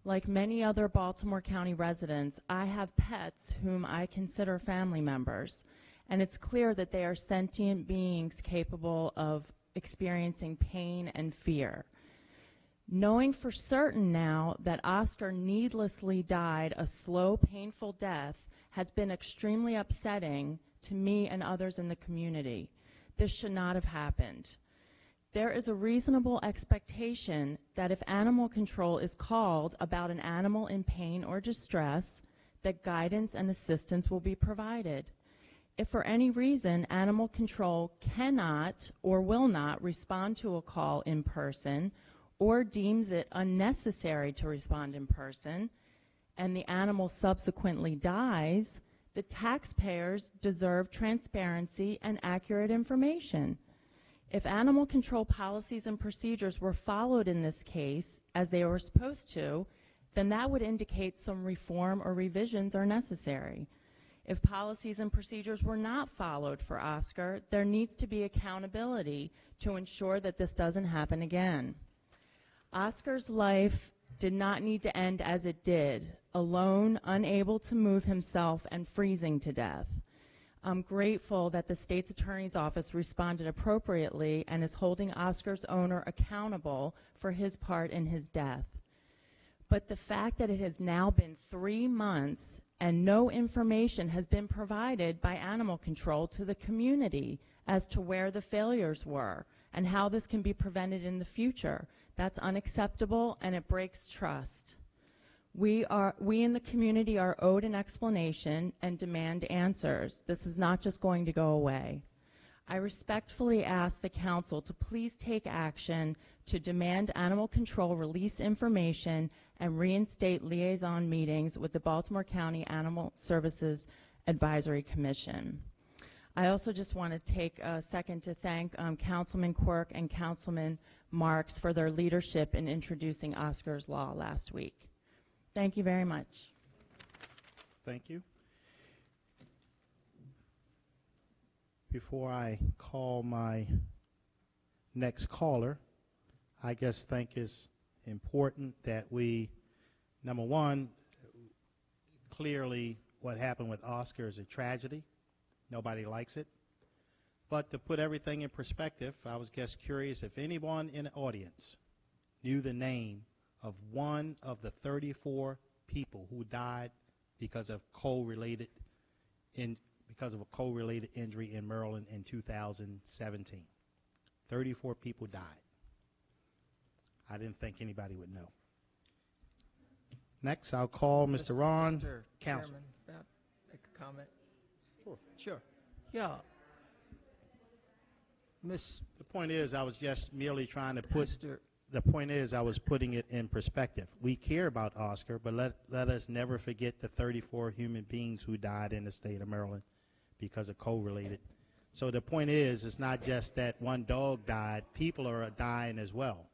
Like many other Baltimore County residents, I have pets whom I consider family members, and it's clear that they are sentient beings capable of experiencing pain and fear. Knowing for certain now that Oscar needlessly died a slow, painful death has been extremely upsetting to me and others in the community. This should not have happened. There is a reasonable expectation that if animal control is called about an animal in pain or distress, that guidance and assistance will be provided. If for any reason animal control cannot or will not respond to a call in person, or deems it unnecessary to respond in person, and the animal subsequently dies, the taxpayers deserve transparency and accurate information. If animal control policies and procedures were followed in this case as they were supposed to, then that would indicate some reform or revisions are necessary. If policies and procedures were not followed for Oscar, there needs to be accountability to ensure that this doesn't happen again. Oscar's life did not need to end as it did, alone, unable to move himself, and freezing to death. I'm grateful that the state's attorney's office responded appropriately and is holding Oscar's owner accountable for his part in his death. But the fact that it has now been 3 months and no information has been provided by animal control to the community as to where the failures were and how this can be prevented in the future, that's unacceptable, and it breaks trust. We in the community are owed an explanation and demand answers. This is not just going to go away. I respectfully ask the council to please take action to demand animal control release information and reinstate liaison meetings with the Baltimore County Animal Services Advisory Commission. I also just want to take a second to thank Councilman Quirk and Councilman Marks for their leadership in introducing Oscar's Law last week. Thank you very much. Thank you. Before I call my next caller, I just think it's important that we, number one, clearly what happened with Oscar is a tragedy. Nobody likes it. But to put everything in perspective, I was just curious if anyone in the audience knew the name of one of the 34 people who died because of because of a coal-related injury in Maryland in 2017. 34 people died. I didn't think anybody would know. Next, I'll call Mr. Ron Mr. Council. Chairman, may I make a comment? Sure. Sure. Yeah. The point is, I was just merely trying to put. Mr. The point is, I was putting it in perspective. We care about Oscar, but let us never forget the 34 human beings who died in the state of Maryland because of coal-related. So the point is, it's not just that one dog died. People are dying as well.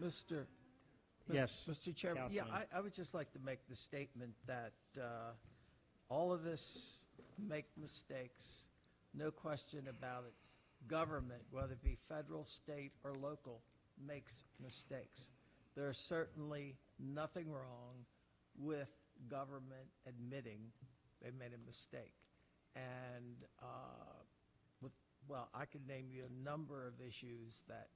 Mr. Yes, Mr. Chairman, yeah, Councilman. I would just like to make the statement that all of us make mistakes, no question about it. Government, whether it be federal, state, or local, makes mistakes. There's certainly nothing wrong with government admitting they made a mistake. And I could name you a number of issues that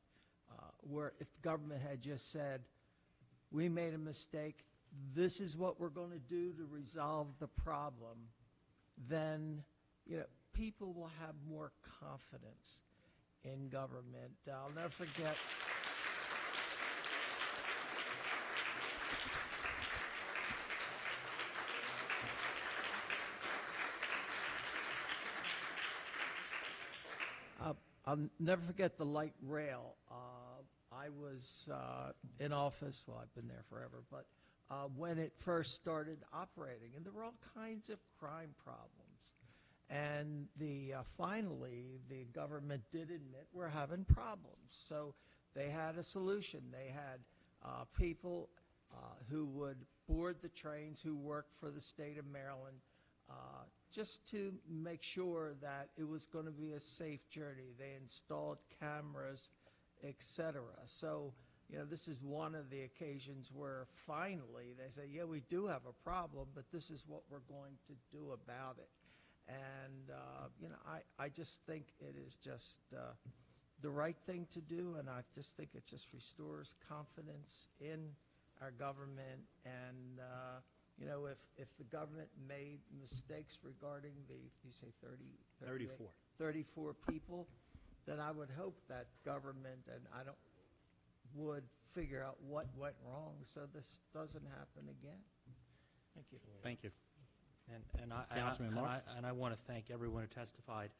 where if government had just said, we made a mistake, this is what we're going to do to resolve the problem, then people will have more confidence in government. I'll never forget. I'll never forget the light rail. I was in office, well, I've been there forever, but when it first started operating, and there were all kinds of crime problems. And finally, the government did admit we're having problems. So they had a solution. They had people who would board the trains who worked for the state of Maryland just to make sure that it was going to be a safe journey. They installed cameras, etc. So, this is one of the occasions where finally they say, yeah, we do have a problem, but this is what we're going to do about it. And, I just think it is just the right thing to do, and I just think it just restores confidence in our government. And, if the government made mistakes regarding you say 34 people, then I would hope that government would figure out what went wrong so this doesn't happen again. Thank you. Thank you. And I want to thank everyone who testified,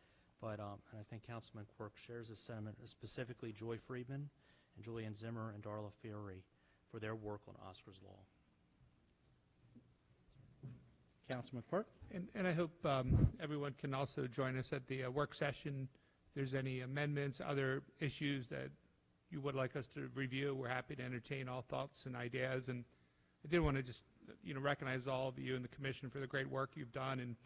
but and I think Councilman Quirk shares this sentiment, specifically Joy Friedman and Julianne Zimmer and Darla Fiore for their work on Oscar's Law. Councilman Quirk? And I hope everyone can also join us at the work session. If there's any amendments, other issues that you would like us to review, we're happy to entertain all thoughts and ideas. And I did want to just recognize all of you in the commission for the great work you've done. And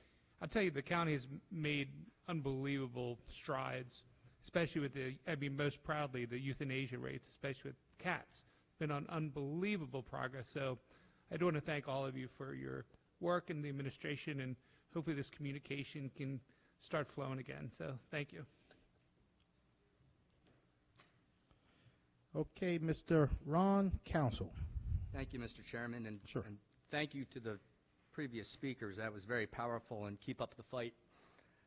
I'll tell you, the county has made unbelievable strides, especially with most proudly, the euthanasia rates, especially with cats. Been on unbelievable progress. So I do want to thank all of you for your work and the administration, and hopefully this communication can start flowing again. So thank you. Okay, Mr. Ron Council. Thank you, Mr. Chairman, and thank you to the previous speakers. That was very powerful, and keep up the fight.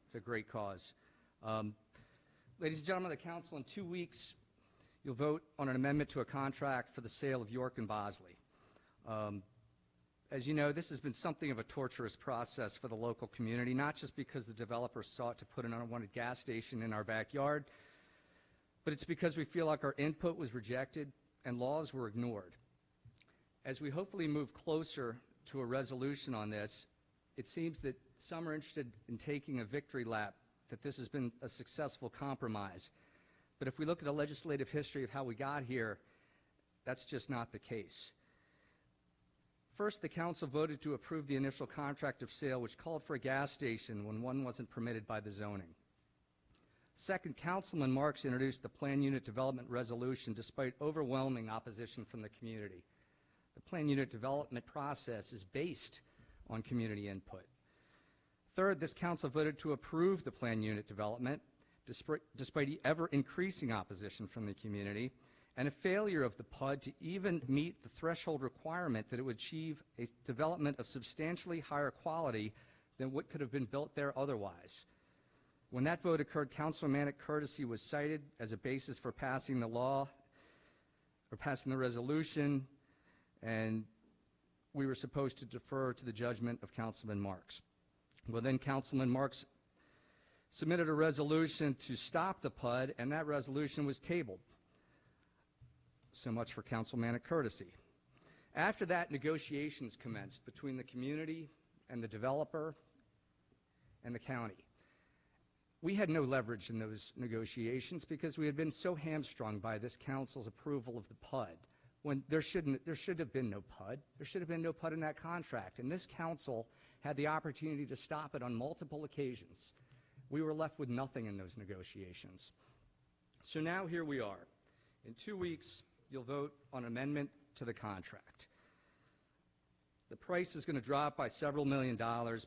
It's a great cause. Ladies and gentlemen of the council, in 2 weeks, you'll vote on an amendment to a contract for the sale of York and Bosley. As you know, this has been something of a torturous process for the local community, not just because the developer sought to put an unwanted gas station in our backyard, but it's because we feel like our input was rejected and laws were ignored. As we hopefully move closer to a resolution on this, it seems that some are interested in taking a victory lap, that this has been a successful compromise. But if we look at the legislative history of how we got here, that's just not the case. First, the council voted to approve the initial contract of sale, which called for a gas station when one wasn't permitted by the zoning. Second, Councilman Marks introduced the plan unit development resolution despite overwhelming opposition from the community. The plan unit development process is based on community input. Third, this council voted to approve the plan unit development despite ever-increasing opposition from the community and a failure of the PUD to even meet the threshold requirement that it would achieve a development of substantially higher quality than what could have been built there otherwise. When that vote occurred, councilmanic courtesy was cited as a basis for passing the law, or passing the resolution, and we were supposed to defer to the judgment of Councilman Marks. Well, then Councilman Marks submitted a resolution to stop the PUD, and that resolution was tabled. So much for councilmanic courtesy. After that, negotiations commenced between the community and the developer and the county. We had no leverage in those negotiations because we had been so hamstrung by this council's approval of the PUD. When there should have been no PUD. There should have been no PUD in that contract, and this council had the opportunity to stop it on multiple occasions. We were left with nothing in those negotiations. So now here we are. In 2 weeks, you'll vote on amendment to the contract. The price is going to drop by several $1 million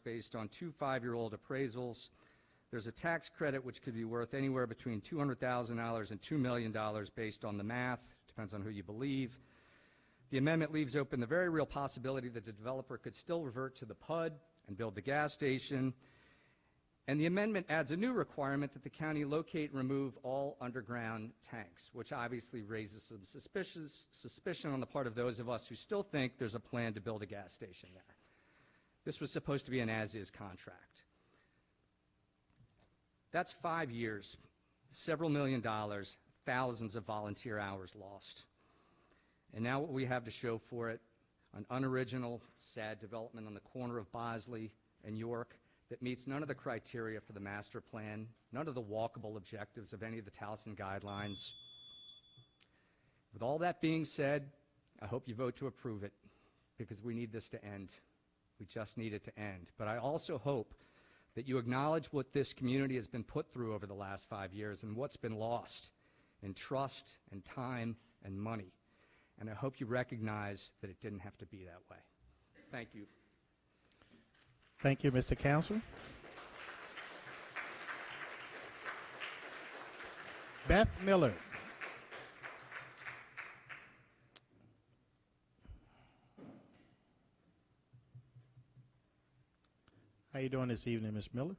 based on 2 5-year-old appraisals. There's a tax credit which could be worth anywhere between $200,000 and $2 million based on the math. Depends on who you believe. The amendment leaves open the very real possibility that the developer could still revert to the PUD and build the gas station. And the amendment adds a new requirement that the county locate and remove all underground tanks, which obviously raises some suspicion on the part of those of us who still think there's a plan to build a gas station there. This was supposed to be an as-is contract. That's 5 years, several $1 million, thousands of volunteer hours lost. And now what we have to show for it, an unoriginal, sad development on the corner of Bosley and York that meets none of the criteria for the master plan, none of the walkable objectives of any of the Towson guidelines. With all that being said, I hope you vote to approve it because we need this to end. We just need it to end. But I also hope that you acknowledge what this community has been put through over the last 5 years and what's been lost in trust and time and money. And I hope you recognize that it didn't have to be that way. Thank you. Thank you, Mr. Council. Beth Miller. How you doing this evening, Ms. Miller?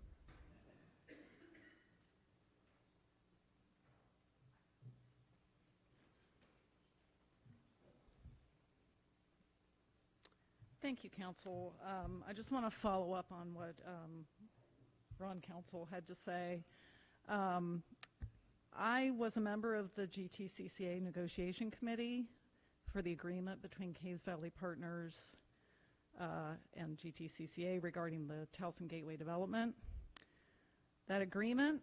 Thank you, Council. I just want to follow up on what Ron Council had to say. I was a member of the GTCCA negotiation committee for the agreement between Caves Valley Partners and GTCCA regarding the Towson Gateway development. That agreement,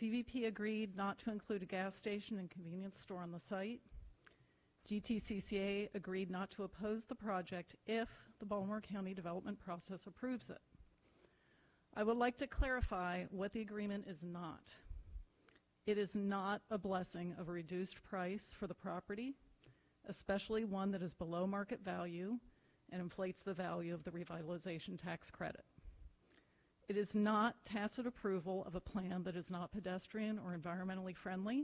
CVP agreed not to include a gas station and convenience store on the site. GTCCA agreed not to oppose the project if the Baltimore County development process approves it. I would like to clarify what the agreement is not. It is not a blessing of a reduced price for the property, especially one that is below market value and inflates the value of the revitalization tax credit. It is not tacit approval of a plan that is not pedestrian or environmentally friendly.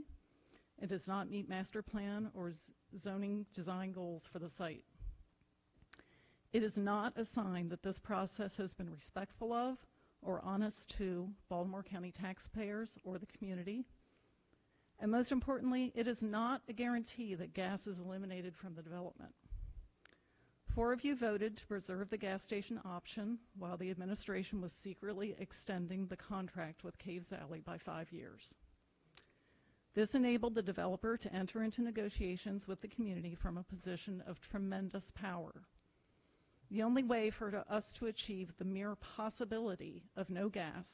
It does not meet master plan or zoning design goals for the site. It is not a sign that this process has been respectful of or honest to Baltimore County taxpayers or the community. And most importantly, it is not a guarantee that gas is eliminated from the development. 4 of you voted to preserve the gas station option while the administration was secretly extending the contract with Caves Valley by 5 years. This enabled the developer to enter into negotiations with the community from a position of tremendous power. The only way for us to achieve the mere possibility of no gas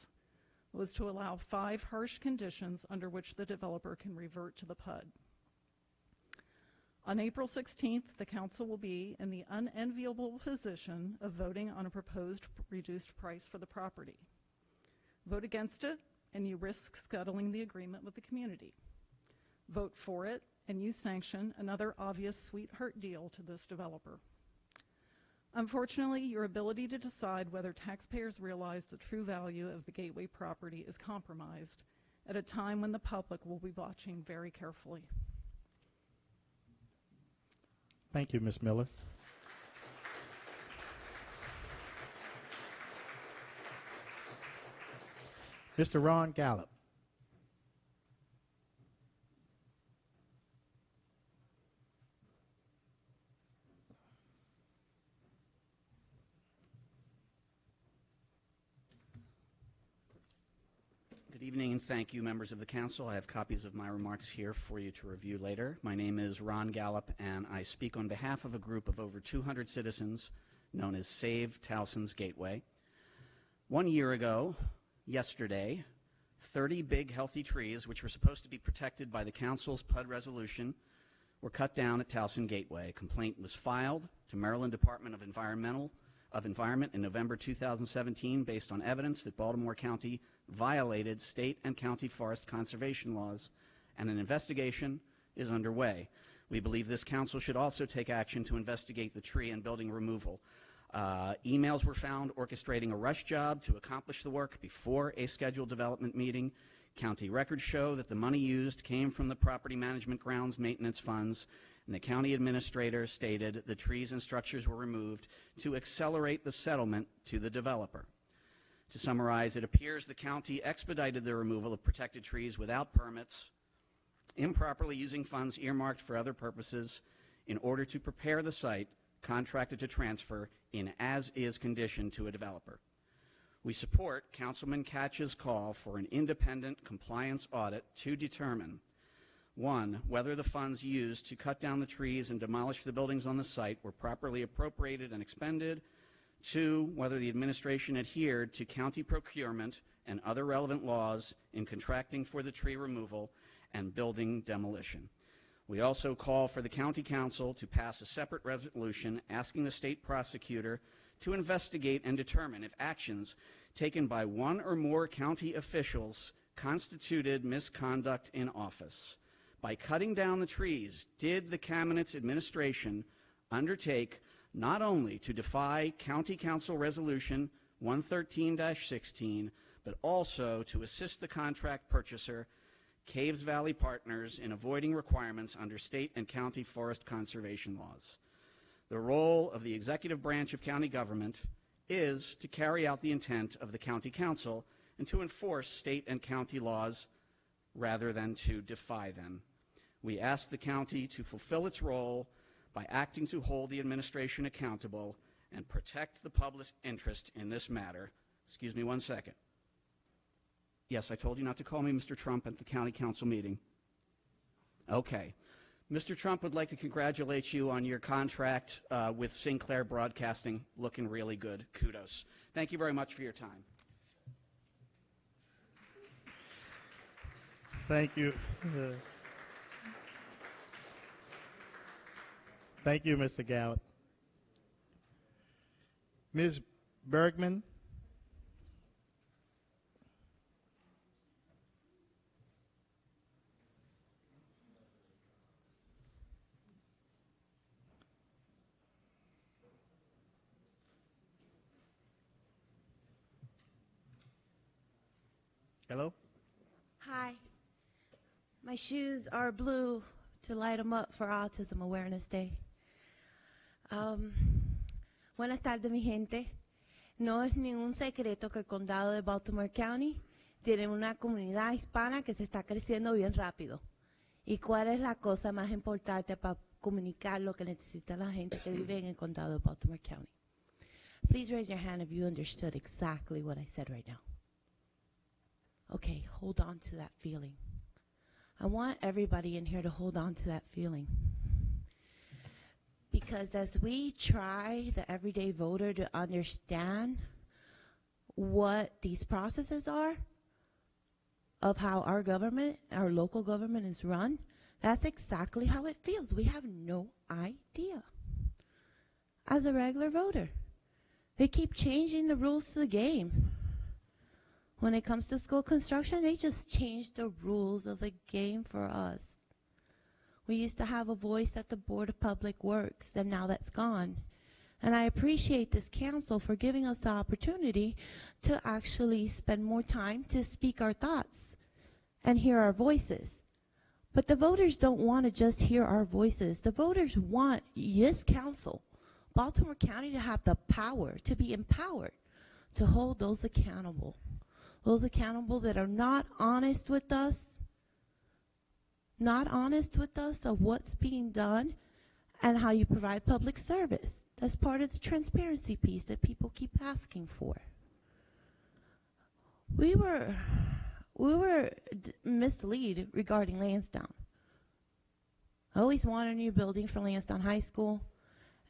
was to allow 5 harsh conditions under which the developer can revert to the PUD. On April 16th, the council will be in the unenviable position of voting on a proposed reduced price for the property. Vote against it, and you risk scuttling the agreement with the community. Vote for it, and you sanction another obvious sweetheart deal to this developer. Unfortunately, your ability to decide whether taxpayers realize the true value of the Gateway property is compromised at a time when the public will be watching very carefully. Thank you, Ms. Miller. Mr. Ron Gallup. Good evening, and thank you, members of the council. I have copies of my remarks here for you to review later. My name is Ron Gallup, and I speak on behalf of a group of over 200 citizens known as Save Towson's Gateway. 1 year ago, yesterday, 30 big, healthy trees, which were supposed to be protected by the council's PUD resolution, were cut down at Towson Gateway. A complaint was filed to Maryland Department of Environment in November 2017 based on evidence that Baltimore County violated state and county forest conservation laws, and an investigation is underway. We believe this council should also take action to investigate the tree and building removal. Emails were found orchestrating a rush job to accomplish the work before a scheduled development meeting. County records show that the money used came from the property management grounds maintenance funds, and the county administrator stated the trees and structures were removed to accelerate the settlement to the developer. To summarize, it appears the county expedited the removal of protected trees without permits, improperly using funds earmarked for other purposes in order to prepare the site contracted to transfer in as-is condition to a developer. We support Councilman Catch's call for an independent compliance audit to determine, 1, whether the funds used to cut down the trees and demolish the buildings on the site were properly appropriated and expended, 2, whether the administration adhered to county procurement and other relevant laws in contracting for the tree removal and building demolition. We also call for the county council to pass a separate resolution asking the state prosecutor to investigate and determine if actions taken by one or more county officials constituted misconduct in office. By cutting down the trees, did the Kamenetz administration undertake not only to defy County Council Resolution 113-16, but also to assist the contract purchaser, Caves Valley Partners, in avoiding requirements under state and county forest conservation laws? The role of the executive branch of county government is to carry out the intent of the county council and to enforce state and county laws rather than to defy them. We ask the county to fulfill its role by acting to hold the administration accountable and protect the public interest in this matter. Excuse me 1 second. Yes, I told you not to call me Mr. Trump at the county council meeting. Okay. Mr. Trump would like to congratulate you on your contract with Sinclair Broadcasting. Looking really good. Kudos. Thank you very much for your time. Thank you. Thank you, Mr. Gallup. Ms. Bergman. Hello? Hi. My shoes are blue to light them up for Autism Awareness Day. Buenas tardes, mi gente. No es ningún secreto que el condado de Baltimore County tiene una comunidad hispana que se está creciendo bien rápido. ¿Y cuál es la cosa más importante para comunicar lo que necesita la gente que vive en el condado de Baltimore County? Please raise your hand if you understood exactly what I said right now. Okay, hold on to that feeling. I want everybody in here to hold on to that feeling. Because as we try, the everyday voter, to understand what these processes are of how our government, our local government is run, That's exactly how it feels. We have no idea. As a regular voter, they keep changing the rules to the game. When it comes to school construction, they just change the rules of the game for us. We used to have a voice at the Board of Public Works, and now that's gone. And I appreciate this council for giving us the opportunity to actually spend more time to speak our thoughts and hear our voices. But the voters don't want to just hear our voices. The voters want this council, Baltimore County, to have the power, to be empowered, to hold those accountable. Those accountable that are not honest with us of what's being done and how you provide public service. That's part of the transparency piece that people keep asking for. We were misled regarding Lansdowne. I always wanted a new building for Lansdowne High School,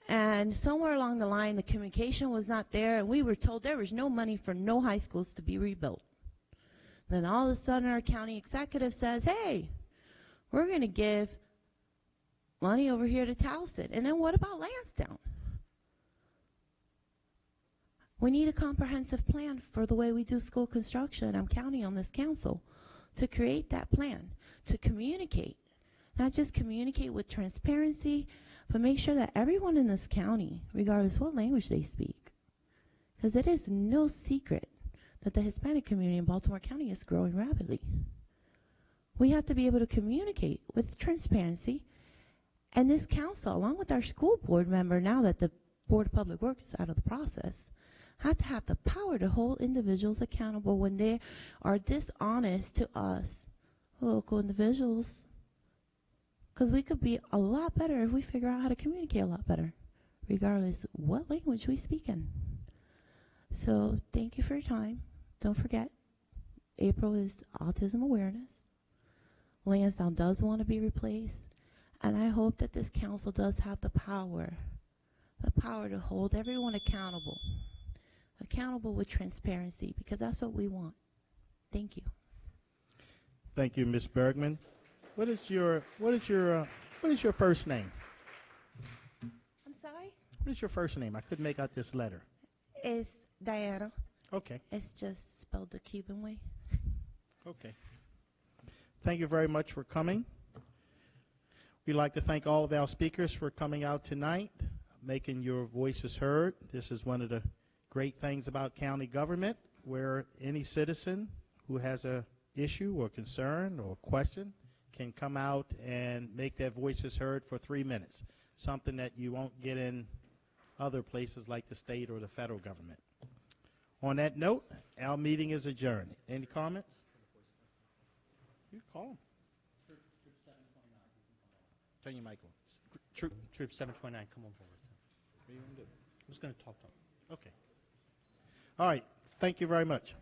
and somewhere along the line the communication was not there, and we were told there was no money for no high schools to be rebuilt. Then all of a sudden our county executive says, hey, we're going to give money over here to Towson. And then what about Lansdowne? We need a comprehensive plan for the way we do school construction. I'm counting on this council to create that plan, to communicate, not just communicate with transparency, but make sure that everyone in this county, regardless what language they speak, because it is no secret that the Hispanic community in Baltimore County is growing rapidly. We have to be able to communicate with transparency, and this council, along with our school board member, now that the Board of Public Works is out of the process, have to have the power to hold individuals accountable when they are dishonest to us, local individuals. Because we could be a lot better if we figure out how to communicate a lot better, regardless what language we speak in. So thank you for your time. Don't forget, April is Autism Awareness. Lansdowne does want to be replaced, and I hope that this council does have the power to hold everyone accountable with transparency, because that's what we want. Thank you. Thank you, Ms. Bergman. What is your first name? I'm sorry? What is your first name? I couldn't make out this letter. It's Diana. Okay. It's just spelled the Cuban way. Okay. Thank you very much for coming. We'd like to thank all of our speakers for coming out tonight, making your voices heard. This is one of the great things about county government, where any citizen who has a issue or concern or question can come out and make their voices heard for 3 minutes, something that you won't get in other places like the state or the federal government. On that note, our meeting is adjourned. Any comments? You call them. Turn your mic on. Troop 729, come on forward. What are you going to do? I'm just going to talk to him. Okay. All right. Thank you very much.